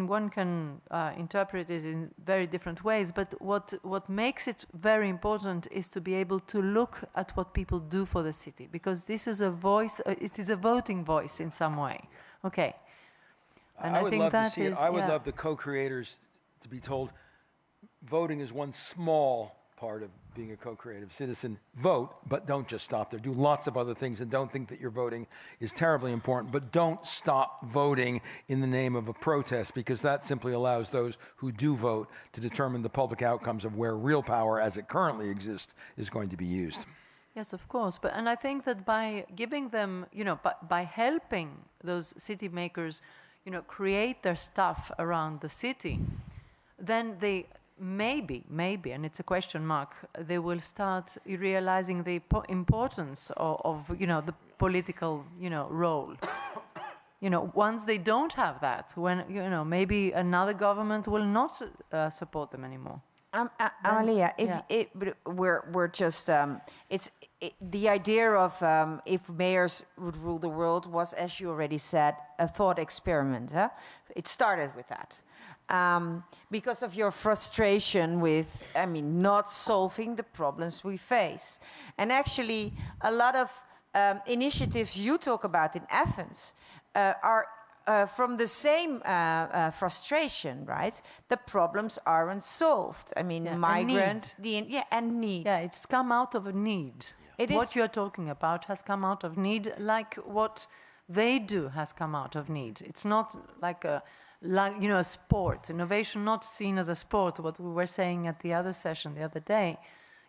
one can interpret it in very different ways, but what makes it very important is to be able to look at what people do for the city, because this is a voice, it is a voting voice in some way. Okay. And I would love to see it. I would love the co-creators to be told, voting is one small part of being a co-creative citizen. Vote, but don't just stop there. Do lots of other things and don't think that your voting is terribly important, but don't stop voting in the name of a protest, because that simply allows those who do vote to determine the public outcomes of where real power as it currently exists is going to be used. Yes, of course. And I think that by giving them, by helping those city makers, create their stuff around the city, then they maybe, and it's a question mark, they will start realizing the importance of the political, role. Once they don't have that, when, maybe another government will not support them anymore. Amalia, we're just, the idea of if mayors would rule the world was, as you already said, a thought experiment. Huh? It started with that. Because of your frustration with, not solving the problems we face. And actually, a lot of initiatives you talk about in Athens are from the same frustration, right? The problems aren't solved. Migrants, and need. Yeah, it's come out of a need. What you're talking about has come out of need, like what they do has come out of need. It's not like a sport. Innovation not seen as a sport. What we were saying at the other session the other day,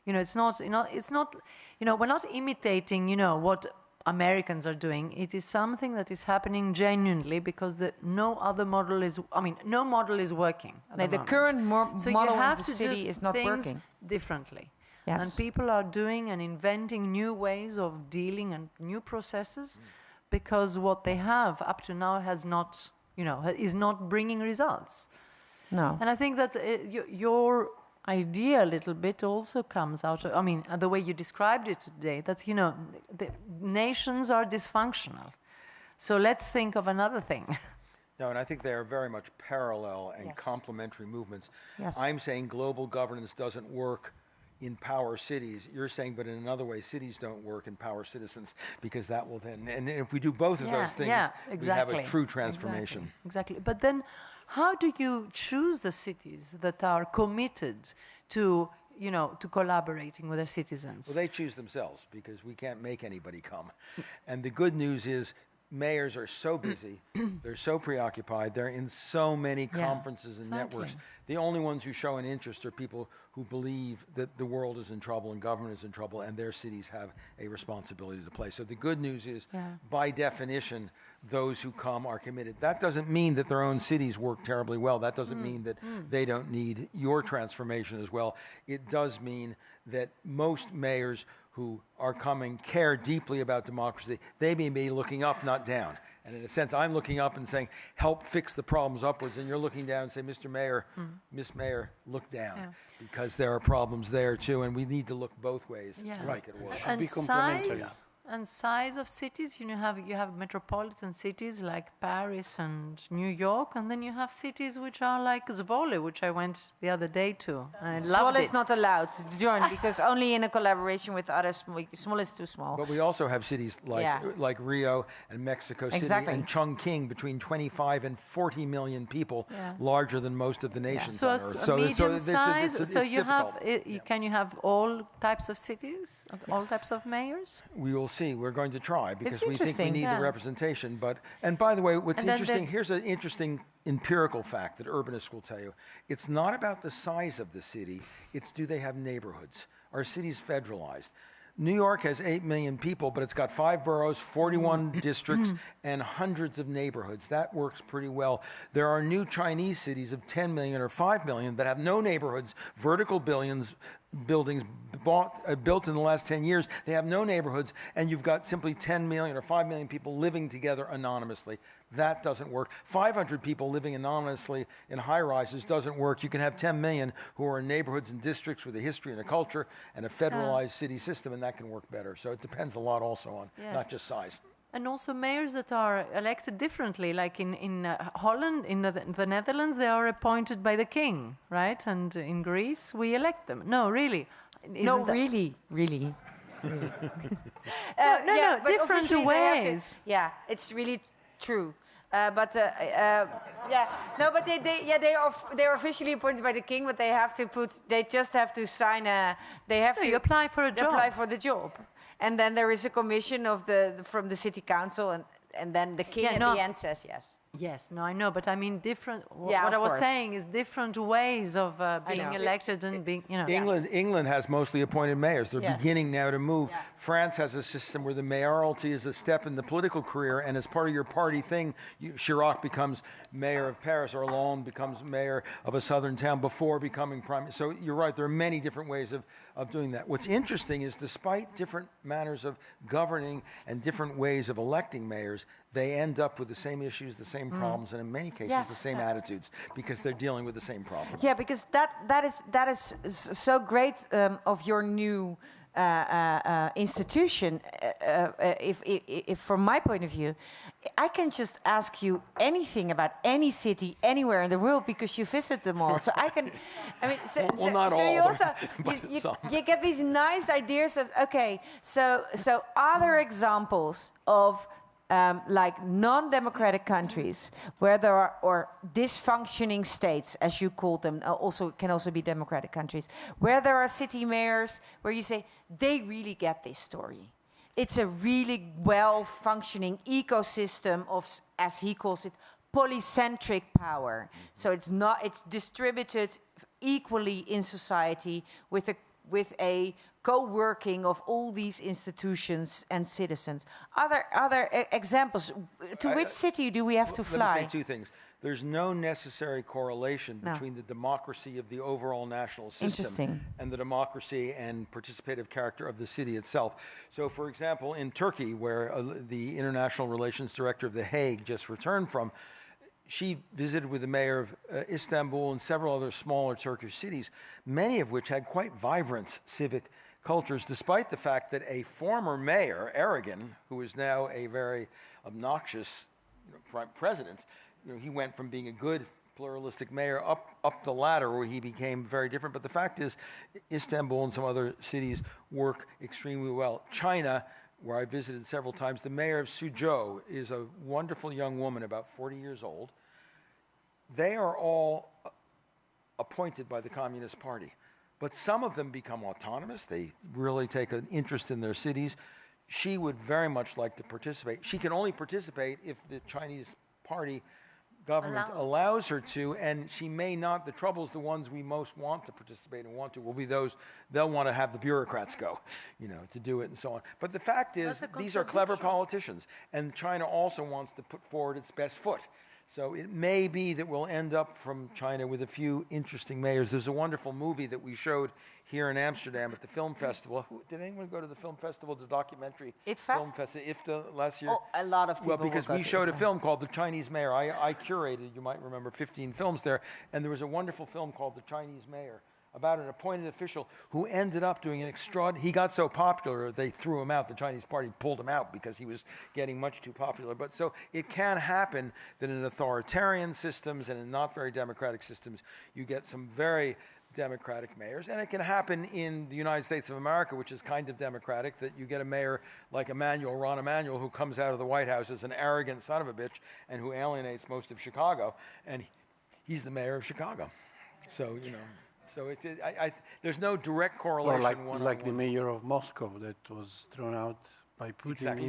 it's not. We're not imitating. What Americans are doing. It is something that is happening genuinely because no other model is. No model is working. The current model of the city is not working. Differently. Yes. And people are doing and inventing new ways of dealing and new processes, because what they have up to now has not. Is not bringing results. No. And I think that your idea a little bit also comes out of, the way you described it today, that, the nations are dysfunctional. So let's think of another thing. No, and I think they are very much parallel and complementary movements. Yes. I'm saying global governance doesn't work in power cities. You're saying, but in another way, cities don't work in power citizens, because that will then, and if we do both of those things, we have a true transformation. Exactly. But then how do you choose the cities that are committed to, to collaborating with their citizens? Well, they choose themselves, because we can't make anybody come. And the good news is mayors are so busy, they're so preoccupied, they're in so many conferences and networks. The only ones who show an interest are people who believe that the world is in trouble and government is in trouble, and their cities have a responsibility to play. So the good news is, by definition, those who come are committed. That doesn't mean that their own cities work terribly well. That doesn't mean that they don't need your transformation as well. It does mean that most mayors who are coming care deeply about democracy. They may be looking up, not down. And in a sense, I'm looking up and saying, help fix the problems upwards. And you're looking down and say, Mr. Mayor, Miss Mayor, look down. Because there are problems there too. And we need to look both ways to make it work. Should be complementary. And size of cities, you have metropolitan cities like Paris and New York, and then you have cities which are like Zwijger, which I went the other day to. I loved it. Zwijger is not allowed to join because only in a collaboration with others. Small is too small. But we also have cities like Rio and Mexico City and Chongqing, between 25 and 40 million people, larger than most of the nations on Earth. So medium size. So you have, can you have all types of cities, all types of mayors? We will see. We're going to try, because we think we need the representation. And by the way, what's interesting, here's an interesting empirical fact that urbanists will tell you. It's not about the size of the city. It's, do they have neighborhoods? Are cities federalized? New York has 8 million people, but it's got 5 boroughs, 41 districts, and hundreds of neighborhoods. That works pretty well. There are new Chinese cities of 10 million or 5 million that have no neighborhoods, vertical buildings built in the last 10 years. They have no neighborhoods, and you've got simply 10 million or 5 million people living together anonymously. That doesn't work. 500 people living anonymously in high-rises doesn't work. You can have 10 million who are in neighborhoods and districts with a history and a culture and a federalized city system, and that can work better. So it depends a lot also on not just size. And also mayors that are elected differently, like in Holland, in the Netherlands, they are appointed by the king, right? And in Greece, we elect them. No, really. Really. No, different ways. It's really true. But they are officially appointed by the king, but they just have to sign you apply for a job. Apply for the job, and then there is a commission from the city council, and then the king the end says yes. Yes, no, I know, but I mean different. Yeah, what I was course. saying is different ways of being elected and being, England has mostly appointed mayors. They're beginning now to move. Yeah. France has a system where the mayoralty is a step in the political career, and as part of your party thing, Chirac becomes mayor of Paris, or Hollande becomes mayor of a southern town before becoming prime. So you're right. There are many different ways of doing that. What's interesting is, despite different manners of governing and different ways of electing mayors, they end up with the same issues, the same problems, and in many cases the same attitudes, because they're dealing with the same problems. Yeah, because that is so great of your new institution. If from my point of view, I can just ask you anything about any city anywhere in the world because you visit them all. So I can, I mean, not all. You also you get these nice ideas of So are there examples of like non-democratic countries where there are, or dysfunctioning states, as you call them, can also be democratic countries, where there are city mayors where you say, they really get this story. It's a really well-functioning ecosystem of, as he calls it, polycentric power. So it's distributed equally in society with a co-working of all these institutions and citizens. Other examples? To which city do we have to fly? Let me say two things. There's no necessary correlation between the democracy of the overall national system and the democracy and participative character of the city itself. So, for example, in Turkey, where the International Relations Director of The Hague just returned from, she visited with the mayor of Istanbul and several other smaller Turkish cities, many of which had quite vibrant civic cultures, despite the fact that a former mayor, Erdogan, who is now a very obnoxious president, he went from being a good pluralistic mayor up the ladder where he became very different. But the fact is, Istanbul and some other cities work extremely well. China, where I visited several times, the mayor of Suzhou is a wonderful young woman, about 40 years old. They are all appointed by the Communist Party. But some of them become autonomous. They really take an interest in their cities. She would very much like to participate. She can only participate if the Chinese party government allows her to, and she may not. The trouble is, the ones we most want to participate and want to will be those they'll want to have the bureaucrats go, to do it and so on. But the fact is, these are clever politicians, and China also wants to put forward its best foot. So it may be that we'll end up from China with a few interesting mayors. There's a wonderful movie that we showed here in Amsterdam at the film festival. Did anyone go to the film festival, the documentary film festival, IFTA, last year? Oh, a lot of people. Well, because we showed a film called The Chinese Mayor. I curated, you might remember, 15 films there, and there was a wonderful film called The Chinese Mayor, about an appointed official who ended up doing an extraordinary. He got so popular they threw him out. The Chinese party pulled him out because he was getting much too popular. But so it can happen that in authoritarian systems and in not very democratic systems, you get some very democratic mayors. And it can happen in the United States of America, which is kind of democratic, that you get a mayor like Rahm Emanuel, who comes out of the White House as an arrogant son of a bitch and who alienates most of Chicago. And he's the mayor of Chicago. So, So there's no direct correlation. Or like the mayor of Moscow that was thrown out by Putin. Exactly,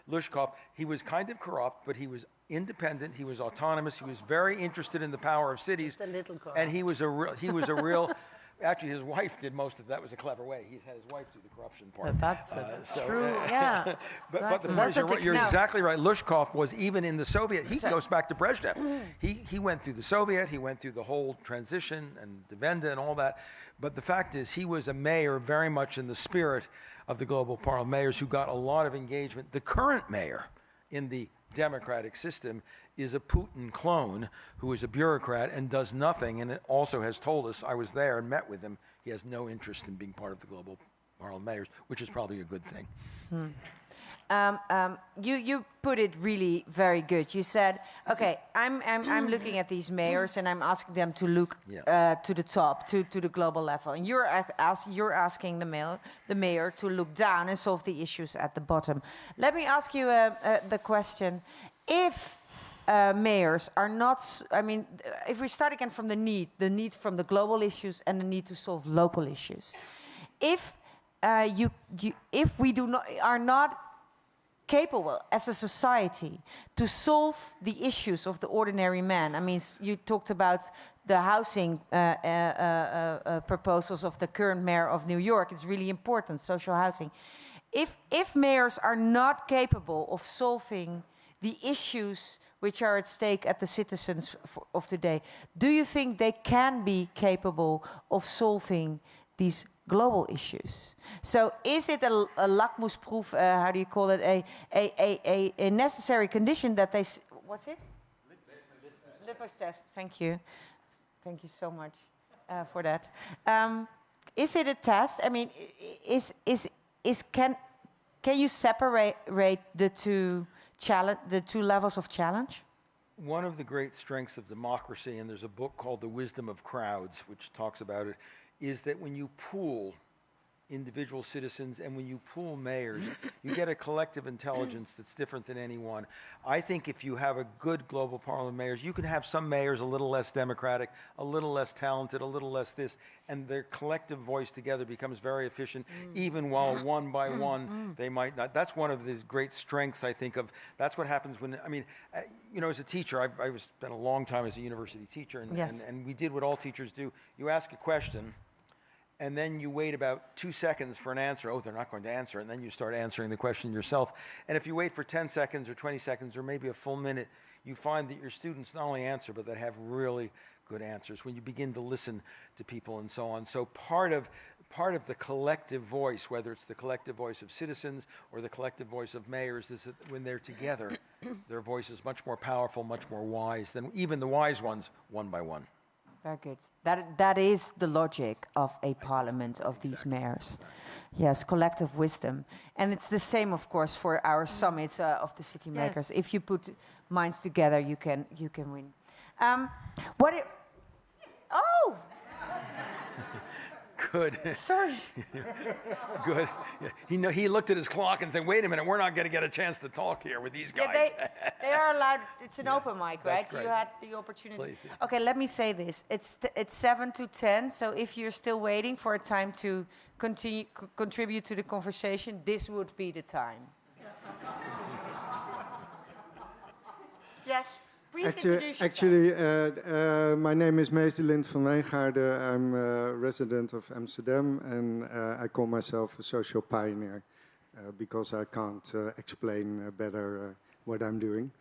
Lushkov. He was kind of corrupt, but he was independent. He was autonomous. He was very interested in the power of cities. Just a little corrupt. And he was a real. Actually, his wife did most of that. Was a clever way. He had his wife do the corruption part. But that's true. Yeah. But the point is, you're exactly right. Lushkov was even in the Soviet. He goes back to Brezhnev. He went through the Soviet. He went through the whole transition and Divenda and all that. But the fact is, he was a mayor very much in the spirit of the global parliament mayors who got a lot of engagement. The current mayor in the democratic system is a Putin clone who is a bureaucrat and does nothing, and it also has told us, I was there and met with him, he has no interest in being part of the global parliament mayors, which is probably a good thing. You put it really very good. You said, okay, I'm looking at these mayors and I'm asking them to look to the top, to the global level. And you're asking the mayor to look down and solve the issues at the bottom. Let me ask you the question: if mayors are not, I mean, if we start again from the need from the global issues and the need to solve local issues. If if we are not capable as a society to solve the issues of the ordinary man. I mean, you talked about the housing proposals of the current mayor of New York. It's really important, social housing. If mayors are not capable of solving the issues which are at stake at the citizens of today, do you think they can be capable of solving these global issues? So is it a lakmus proof, how do you call it, a necessary condition that they, what's it? Litmus test, thank you. Thank you so much for that. Is it a test? I mean, can you separate the two levels of challenge? One of the great strengths of democracy, and there's a book called The Wisdom of Crowds, which talks about it, is that when you pool individual citizens and when you pool mayors, you get a collective intelligence that's different than any one. I think if you have a good global parliament of mayors, you can have some mayors a little less democratic, a little less talented, a little less this, and their collective voice together becomes very efficient, even while one by one they might not. That's one of the great strengths, I think, of, that's what happens when, I mean, you know, as a teacher, I spent a long time as a university teacher, and we did what all teachers do. You ask a question, and then you wait about 2 seconds for an answer. Oh, they're not going to answer. And then you start answering the question yourself. And if you wait for 10 seconds or 20 seconds or maybe a full minute, you find that your students not only answer, but that have really good answers when you begin to listen to people and so on. So part of the collective voice, whether it's the collective voice of citizens or the collective voice of mayors, is that when they're together, their voice is much more powerful, much more wise than even the wise ones, one by one. Very good. That is the logic of a parliament of these mayors. Yes, collective wisdom. And it's the same, of course, for our summits of the city makers. Yes. If you put minds together, you can win. Oh! Good. Sorry. Good. He looked at his clock and said, wait a minute, we're not going to get a chance to talk here with these guys. Yeah, they are allowed, it's an open mic, right? Great. You had the opportunity. Please, yeah. Okay, let me say this. It's 7 to 10, so if you're still waiting for a time to contribute to the conversation, this would be the time. Yes. Please introduce yourself. My name is Meester Lind van Wijngaarden. I'm a resident of Amsterdam, and I call myself a social pioneer because I can't explain better what I'm doing.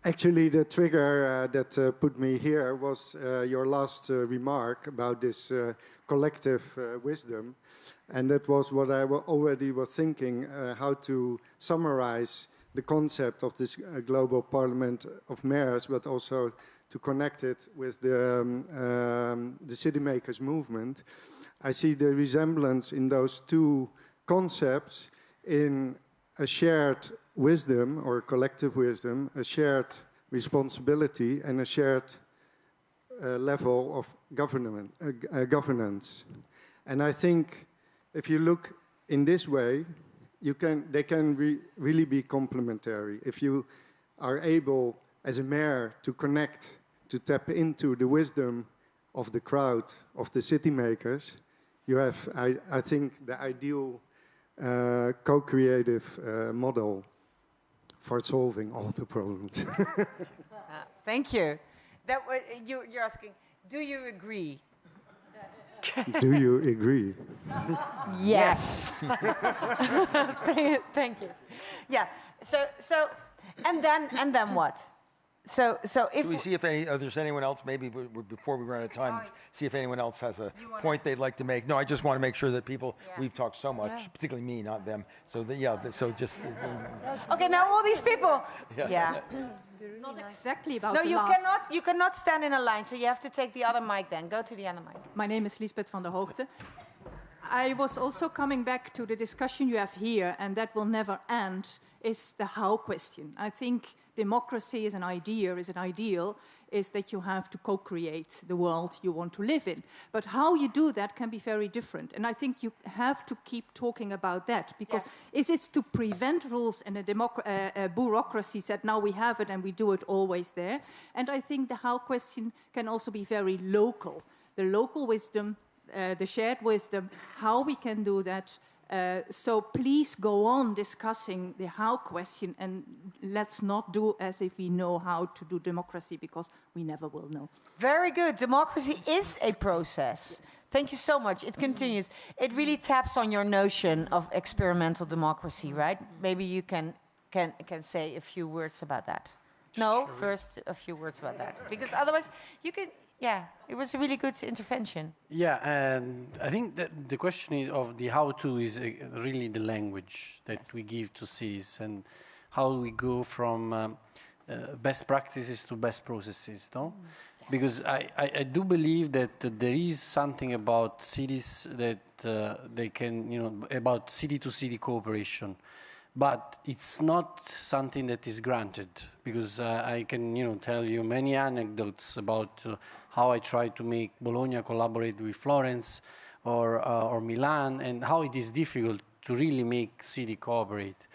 Actually, the trigger that put me here was your last remark about this collective wisdom, and that was what I already was thinking, how to summarize the concept of this global parliament of mayors, but also to connect it with the city makers movement. I see the resemblance in those two concepts in a shared wisdom or collective wisdom, a shared responsibility, and a shared level of governance. And I think if you look in this way, they can really be complementary. If you are able, as a mayor, to connect, to tap into the wisdom of the crowd, of the city makers, you have, I think, the ideal co-creative model for solving all the problems. Thank you. You're asking, do you agree? Do you agree? Yes. Thank you. Yeah. So, and then what? So if we see if there's anyone else, maybe before we run out of time, see if anyone else has a point they'd like to make. No, I just want to make sure that people, we've talked so much, particularly me, not them. So so just. Okay, now all these people. Yeah. Not exactly about no, the you cannot stand in a line, so you have to take the other mic then. Go to the other mic. My name is Liesbeth van der Hoogte. I was also coming back to the discussion you have here, and that will never end, is the how question. I think democracy is an idea, is an ideal, is that you have to co-create the world you want to live in. But how you do that can be very different. And I think you have to keep talking about that, because is it to prevent rules and a bureaucracy that now we have it and we do it always there? And I think the how question can also be very local. The local wisdom, the shared wisdom, how we can do that. So please go on discussing the how question, and let's not do as if we know how to do democracy, because we never will know. Very good. Democracy is a process. Yes. Thank you so much. It continues. It really taps on your notion of experimental democracy, right? Maybe you can say a few words about that. No, first a few words about that, because otherwise you can. Yeah, it was a really good intervention. Yeah, and I think that the question of the how-to is really the language that we give to cities, and how we go from best practices to best processes, no? Because I do believe that there is something about cities that they can, about city-to-city cooperation. But it's not something that is granted, because I can, tell you many anecdotes about how I try to make Bologna collaborate with Florence or Milan, and how it is difficult to really make city cooperate.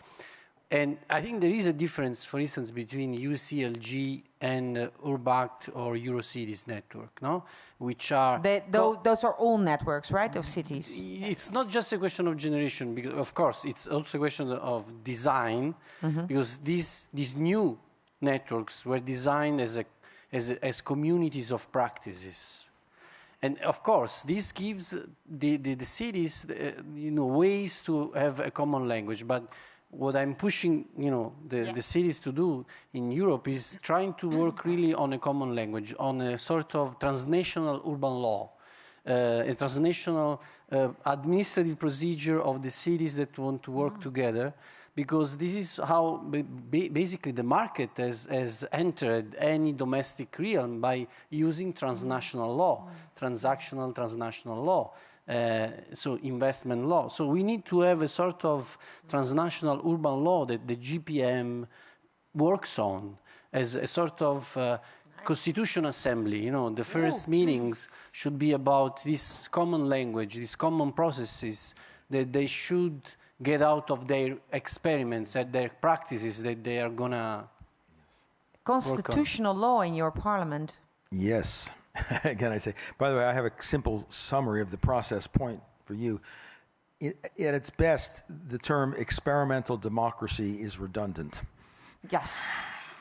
And I think there is a difference, for instance, between UCLG and Urbact or Eurocities network, no? Which are... those are all networks, right, of cities? It's not just a question of generation, because, of course, it's also a question of design, because these new networks were designed as communities of practices. And, of course, this gives the cities, ways to have a common language, but what I'm pushing, the cities to do in Europe is trying to work really on a common language, on a sort of transnational urban law, a transnational administrative procedure of the cities that want to work together, because this is how basically the market has entered any domestic realm, by using transnational law, transnational law. So investment law. So we need to have a sort of transnational urban law that the GPM works on as a sort of constitutional assembly. The first meetings should be about this common language, these common processes that they should get out of their experiments and their practices that they are gonna constitutional law in your parliament. Yes. Again, I say, by the way, I have a simple summary of the process point for you. At its best, the term experimental democracy is redundant. Yes.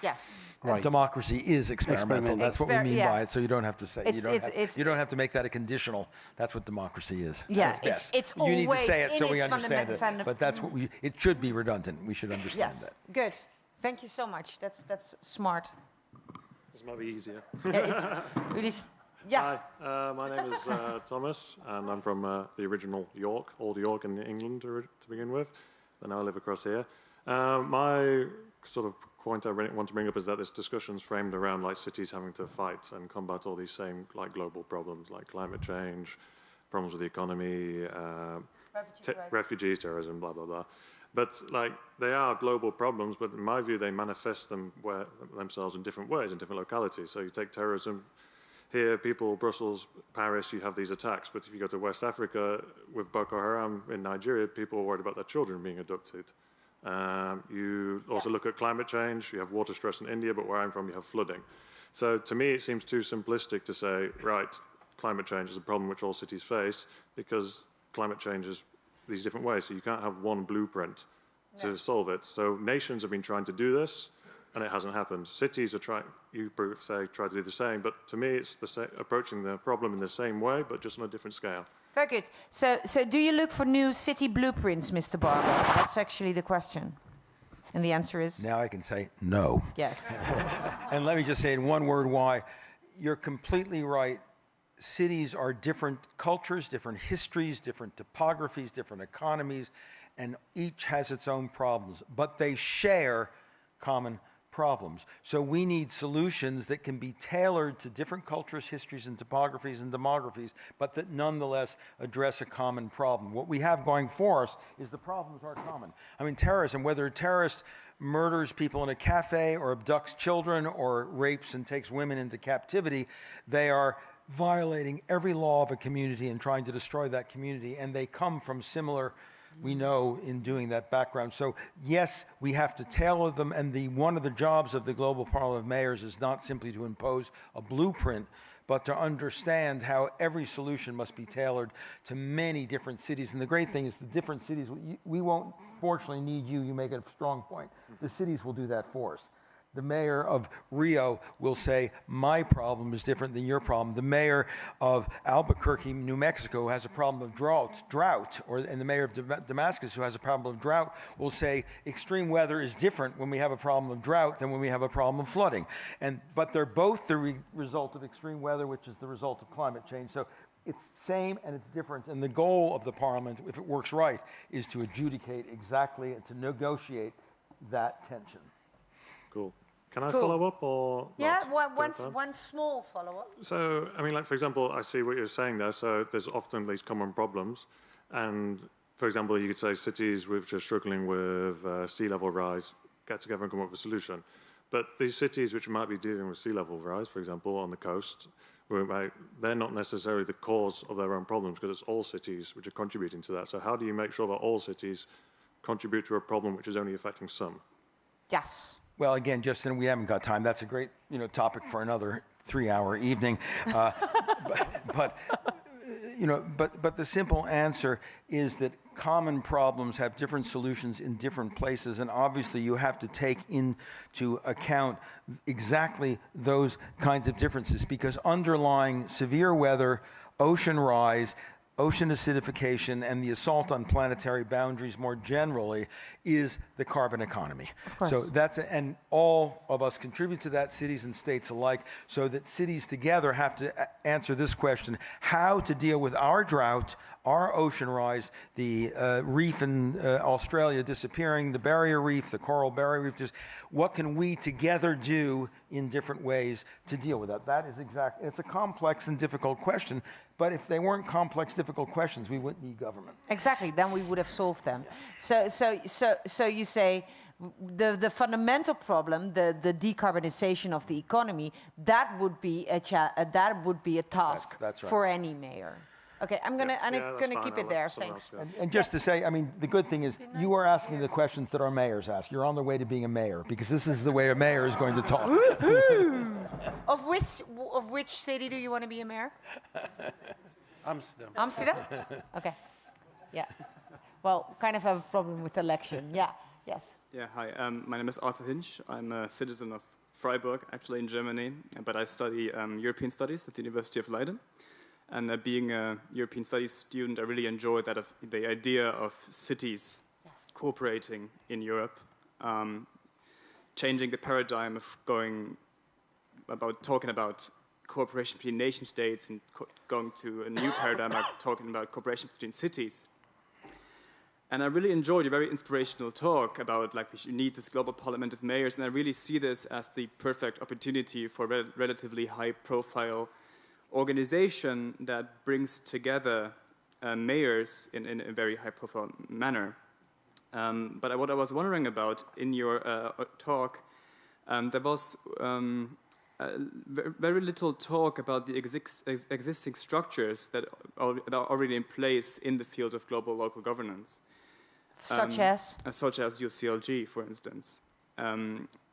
Yes. Right. Democracy is experimental. That's what we mean by it. So you don't have to say, you don't have to make that a conditional. That's what democracy is. Yeah, it's always. You need to say it so we understand it. But that's what it should be redundant. We should understand that. Good. Thank you so much. That's smart. This might be easier. Yeah, it's really. Yeah. Hi, my name is Thomas, and I'm from the original York, Old York in England to begin with. But now I live across here. My sort of point I want to bring up is that this discussion's framed around like cities having to fight and combat all these same like global problems like climate change, problems with the economy, refugees, terrorism, blah blah blah. But like they are global problems, but in my view they manifest themselves in different ways in different localities. So you take terrorism. Here, people, Brussels, Paris, you have these attacks. But if you go to West Africa with Boko Haram in Nigeria, people are worried about their children being abducted. You also look at climate change. You have water stress in India, but where I'm from, you have flooding. So to me, it seems too simplistic to say, right, climate change is a problem which all cities face, because climate change is these different ways. So you can't have one blueprint to solve it. So nations have been trying to do this, and it hasn't happened. Cities are trying, you say, try to do the same, but to me, it's approaching the problem in the same way, but just on a different scale. Very good. So do you look for new city blueprints, Mr. Barber? That's actually the question. And the answer is? Now I can say no. Yes. And let me just say in one word why. You're completely right. Cities are different cultures, different histories, different topographies, different economies, and each has its own problems, but they share common problems. So we need solutions that can be tailored to different cultures, histories, and topographies and demographies, but that nonetheless address a common problem. What we have going for us is the problems are common. I mean, terrorism, whether a terrorist murders people in a cafe or abducts children or rapes and takes women into captivity, they are violating every law of a community and trying to destroy that community, and they come from similar, we know, in doing that background. So yes, we have to tailor them, and one of the jobs of the Global Parliament of Mayors is not simply to impose a blueprint, but to understand how every solution must be tailored to many different cities. And the great thing is the different cities, we won't fortunately need you make a strong point. The cities will do that for us. The mayor of Rio will say, my problem is different than your problem. The mayor of Albuquerque, New Mexico, has a problem of drought, and the mayor of Damascus, who has a problem of drought, will say, extreme weather is different when we have a problem of drought than when we have a problem of flooding. But they're both the result of extreme weather, which is the result of climate change. So it's same and it's different. And the goal of the parliament, if it works right, is to adjudicate exactly and to negotiate that tension. Cool. Can I follow up or yeah, not? one small follow-up. So, I mean, like, for example, I see what you're saying there. So there's often these common problems. And, for example, you could say cities which are struggling with sea level rise get together and come up with a solution. But these cities which might be dealing with sea level rise, for example, on the coast, they're not necessarily the cause of their own problems because it's all cities which are contributing to that. So how do you make sure that all cities contribute to a problem which is only affecting some? Yes. Well, again, Justin, we haven't got time. That's a great, topic for another 3-hour evening. But the simple answer is that common problems have different solutions in different places, and obviously you have to take into account exactly those kinds of differences, because underlying severe weather, ocean rise, ocean acidification, and the assault on planetary boundaries more generally is the carbon economy. Of course. So and all of us contribute to that, cities and states alike, so that cities together have to answer this question: how to deal with our drought, our ocean rise, the reef in Australia disappearing, the barrier reef, the coral barrier reef, just what can we together do in different ways to deal with that? That is it's a complex and difficult question, but if they weren't complex, difficult questions, we wouldn't need government. Exactly, then we would have solved them. So you say the fundamental problem, the decarbonization of the economy, that would be a task that's right. for any mayor. Okay, I'm gonna keep it there. Thanks. And just to say, I mean, the good thing is you are asking the questions that our mayors ask. You're on the way to being a mayor, because this is the way a mayor is going to talk. Of which city do you want to be a mayor? Amsterdam. Amsterdam? Okay. Yeah. Well, kind of have a problem with election. Yeah. Yes. Yeah. Hi. My name is Arthur Hinch. I'm a citizen of Freiburg, actually in Germany, but I study European Studies at the University of Leiden. And being a European Studies student, I really enjoy the idea of cities cooperating in Europe, changing the paradigm of talking about cooperation between nation states and going to a new paradigm of talking about cooperation between cities. And I really enjoyed a very inspirational talk about we need this global parliament of mayors, and I really see this as the perfect opportunity for a relatively high-profile organization that brings together mayors in a very high-profile manner. But what I was wondering about in your talk, there was very little talk about the existing structures that are already in place in the field of global local governance. Such as? Such as UCLG, for instance.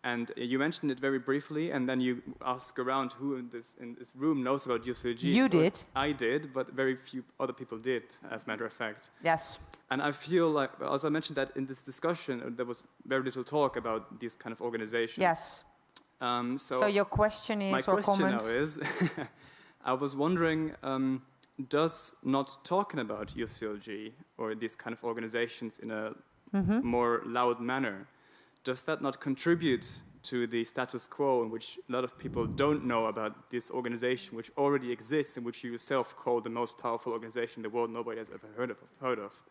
And you mentioned it very briefly, and then you ask around who in this room knows about UCLG. You did. I did, but very few other people did, as a matter of fact. Yes. And I feel like, as I mentioned that in this discussion, there was very little talk about these kind of organizations. Yes. So your question is, my question now is, I was wondering, does not talking about UCLG or these kind of organizations in a more loud manner, does that not contribute to the status quo in which a lot of people don't know about this organization which already exists and which you yourself call the most powerful organization in the world nobody has ever heard of?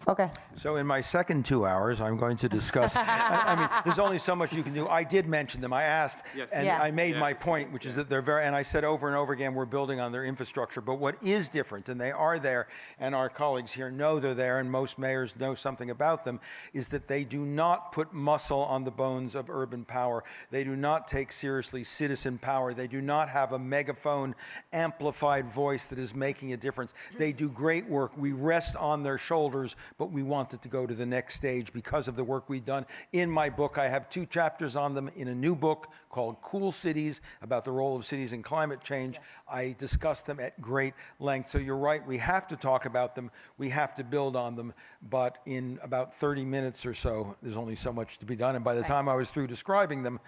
Okay. So in my second 2 hours, I'm going to discuss, I mean, there's only so much you can do. I did mention them. I asked, and I made my point, which is that they're very, and I said over and over again, we're building on their infrastructure. But what is different, and they are there, and our colleagues here know they're there, and most mayors know something about them, is that they do not put muscle on the bones of urban power. They do not take seriously citizen power. They do not have a megaphone amplified voice that is making a difference. They do great work. We rest on their shoulders, but we wanted to go to the next stage because of the work we've done. In my book, I have 2 chapters on them. In a new book called Cool Cities, about the role of cities in climate change, I discuss them at great length. So you're right, we have to talk about them, we have to build on them, but in about 30 minutes or so, there's only so much to be done. And by the time I was through describing them,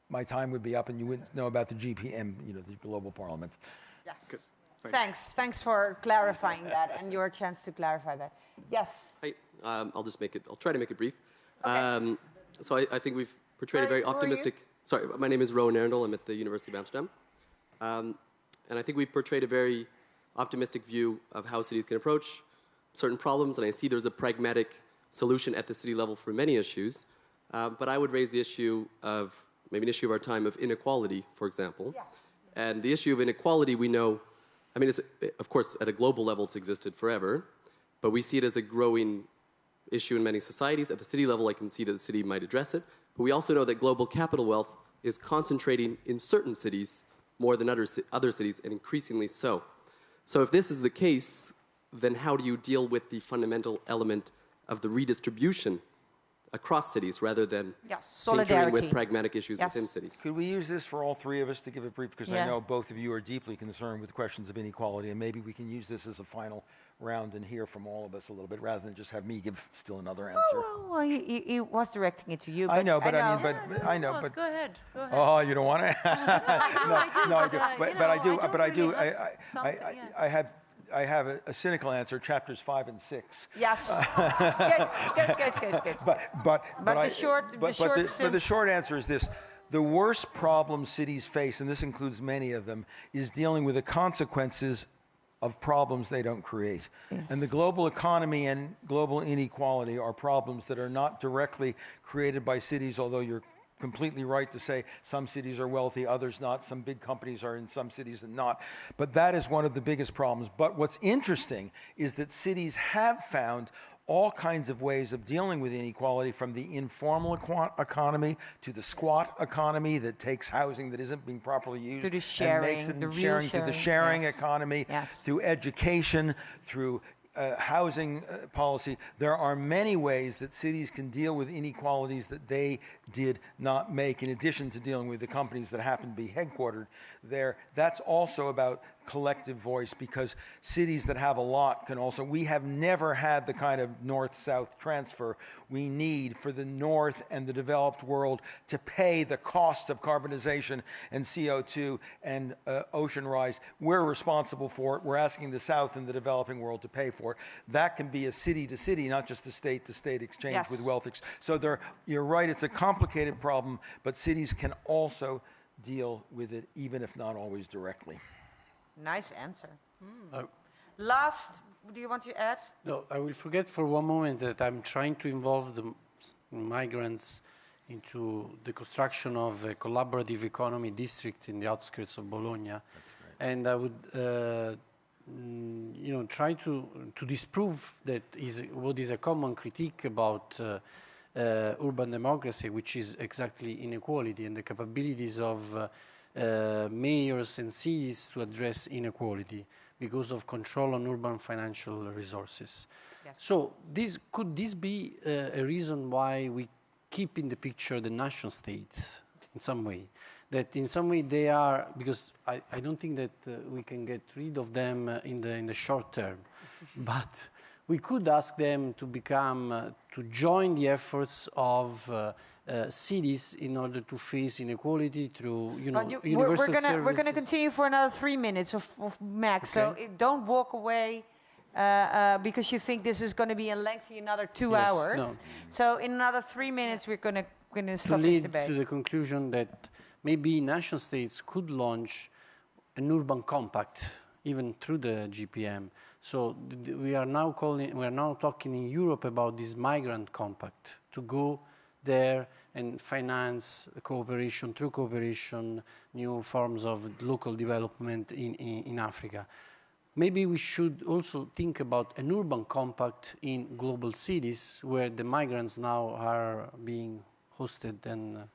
my time would be up and you wouldn't know about the GPM, you know, the Global Parliament. Yes. Good. Thanks for clarifying that and your chance to clarify that. Yes. Hey, I'll try to make it brief. Okay. So I think we've portrayed a very optimistic, sorry, my name is Rowan Arundel, I'm at the University of Amsterdam. And I think we've portrayed a very optimistic view of how cities can approach certain problems, and I see there's a pragmatic solution at the city level for many issues. But I would raise the issue of, maybe an issue of our time, of inequality, for example. Yeah. And the issue of inequality, we know, I mean, of course, at a global level, it's existed forever, but we see it as a growing issue in many societies. At the city level, I can see that the city might address it, but we also know that global capital wealth is concentrating in certain cities more than other cities, and increasingly so. So if this is the case, then how do you deal with the fundamental element of the redistribution across cities rather than tinkering with pragmatic issues within cities? Could we use this for all 3 of us to give a brief? Because I know both of you are deeply concerned with questions of inequality, and maybe we can use this as a final round and hear from all of us a little bit, rather than just have me give still another answer. Well, he was directing it to you. I know, but I mean, I know, but go ahead. Oh, you don't want to? No, I do. But I do. I have a cynical answer, chapters 5 and 6. Yes. Good. But the short answer is this. The worst problem cities face, and this includes many of them, is dealing with the consequences of problems they don't create. Yes. And the global economy and global inequality are problems that are not directly created by cities, although you're completely right to say some cities are wealthy, others not. Some big companies are in some cities and not. But that is one of the biggest problems. But what's interesting is that cities have found all kinds of ways of dealing with inequality, from the informal economy to the squat economy that takes housing that isn't being properly used to the sharing, and makes it sharing, to the sharing economy, through education, through housing policy. There are many ways that cities can deal with inequalities that they did not make, in addition to dealing with the companies that happen to be headquartered there. That's also about collective voice, because cities that have a lot can also, we have never had the kind of north-south transfer we need for the north and the developed world to pay the cost of carbonization and CO2 and ocean rise. We're responsible for it. We're asking the south and the developing world to pay for it. That can be a city-to-city, not just a state-to-state exchange with wealth. So you're right, it's a complicated problem, but cities can also deal with it, even if not always directly. Nice answer. Last, do you want to add? No, I will forget for one moment that I'm trying to involve the migrants into the construction of a collaborative economy district in the outskirts of Bologna. That's right. And I would try to disprove that what is a common critique about urban democracy, which is exactly inequality and the capabilities of mayors and cities to address inequality because of control on urban financial resources. Yes. So could this be a reason why we keep in the picture the nation states in some way? That in some way they are, because I don't think that we can get rid of them in the short term, but we could ask them to to join the efforts of cities in order to face inequality through, universal services. We're going to continue for another 3 minutes of max. Okay. So don't walk away because you think this is going to be a lengthy another 2 hours. No. So in another 3 minutes, we're going to stop this debate. To the conclusion that maybe nation states could launch an urban compact, even through the GPM, So we are now talking in Europe about this migrant compact to go there and finance cooperation, through cooperation, new forms of local development in Africa. Maybe we should also think about an urban compact in global cities where the migrants now are being hosted and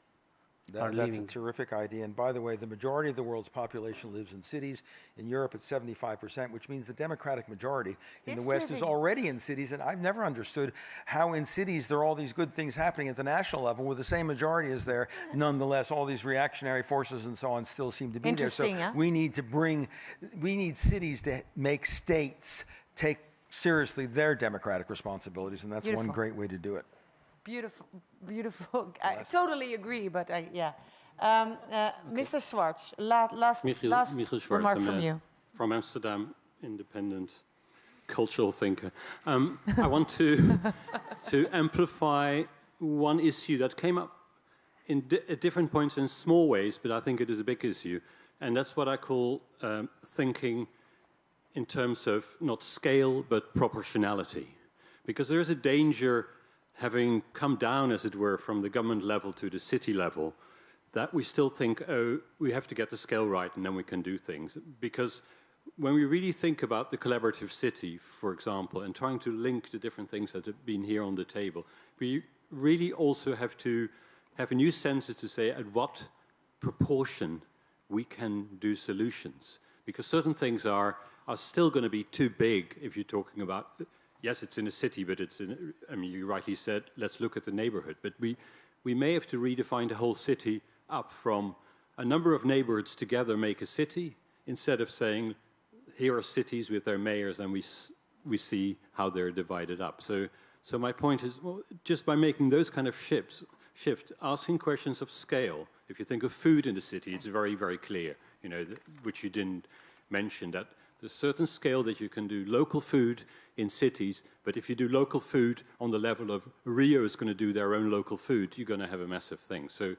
are living. That's a terrific idea. And by the way, the majority of the world's population lives in cities. In Europe, it's 75%, which means the democratic majority in the West is already in cities. And I've never understood how in cities there are all these good things happening at the national level where the same majority is there. Nonetheless, all these reactionary forces and so on still seem to be there. So we need cities to make states take seriously their democratic responsibilities. And that's one great way to do it. Beautiful, beautiful. I totally agree, but yeah. Mr. Schwartz, last remark from you. From Amsterdam, independent cultural thinker. I want to amplify one issue that came up at different points in small ways, but I think it is a big issue. And that's what I call thinking in terms of not scale, but proportionality. Because there is a danger, having come down, as it were, from the government level to the city level, that we still think, oh, we have to get the scale right and then we can do things. Because when we really think about the collaborative city, for example, and trying to link the different things that have been here on the table, we really also have to have a new sense to say at what proportion we can do solutions. Because certain things are still going to be too big if you're talking about, yes, it's in a city, but it's in, I mean, you rightly said, let's look at the neighborhood. But we may have to redefine the whole city up from a number of neighborhoods together make a city, instead of saying, here are cities with their mayors and we see how they're divided up. So my point is, well, just by making those kind of shift, asking questions of scale. If you think of food in the city, it's very, very clear, you know, which you didn't mention, that there's a certain scale that you can do local food in cities, but if you do local food on the level of Rio is going to do their own local food, you're going to have a massive thing. So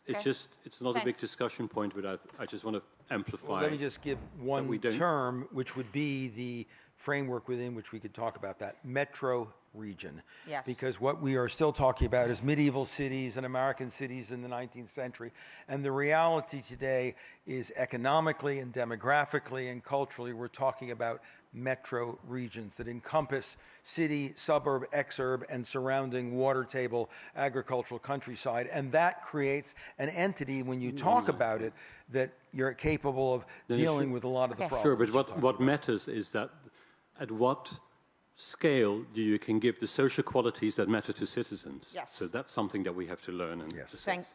it's not a big discussion point, but I just want to amplify. Well, let me just give one term, which would be the framework within which we could talk about that, metro region. Yes. Because what we are still talking about is medieval cities and American cities in the 19th century. And the reality today is economically and demographically and culturally, we're talking about metro regions that encompass city, suburb, exurb, and surrounding water table, agricultural countryside. And that creates an entity, when you talk about it, that you're capable of dealing with a lot of the problems. Sure, but what matters is that at what scale you can give the social qualities that matter to citizens. Yes. So that's something that we have to learn. And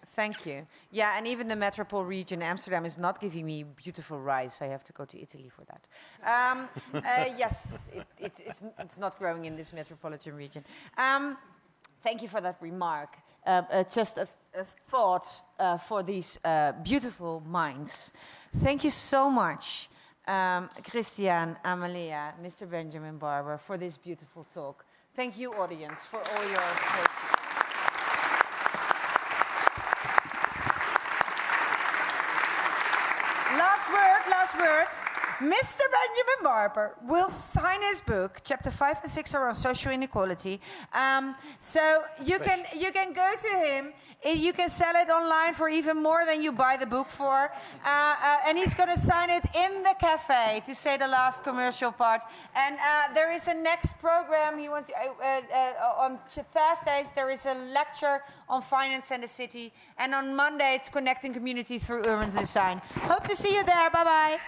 Thank you. Yeah, and even the metropole region, Amsterdam, is not giving me beautiful rice. I have to go to Italy for that. Yes, it's not growing in this metropolitan region. Thank you for that remark. Just a thought for these beautiful minds. Thank you so much, Christian, Amalia, Mr. Benjamin Barber, for this beautiful talk. Thank you, audience, for all your attention. Last word. Mr. Benjamin Barber will sign his book. Chapter 5 and 6 are on social inequality. So you can go to him. You can sell it online for even more than you buy the book for. And he's going to sign it in the cafe, to say the last commercial part. And there is a next program. He wants on Thursdays there is a lecture on finance and the city. And on Monday it's connecting community through urban design. Hope to see you there. Bye-bye.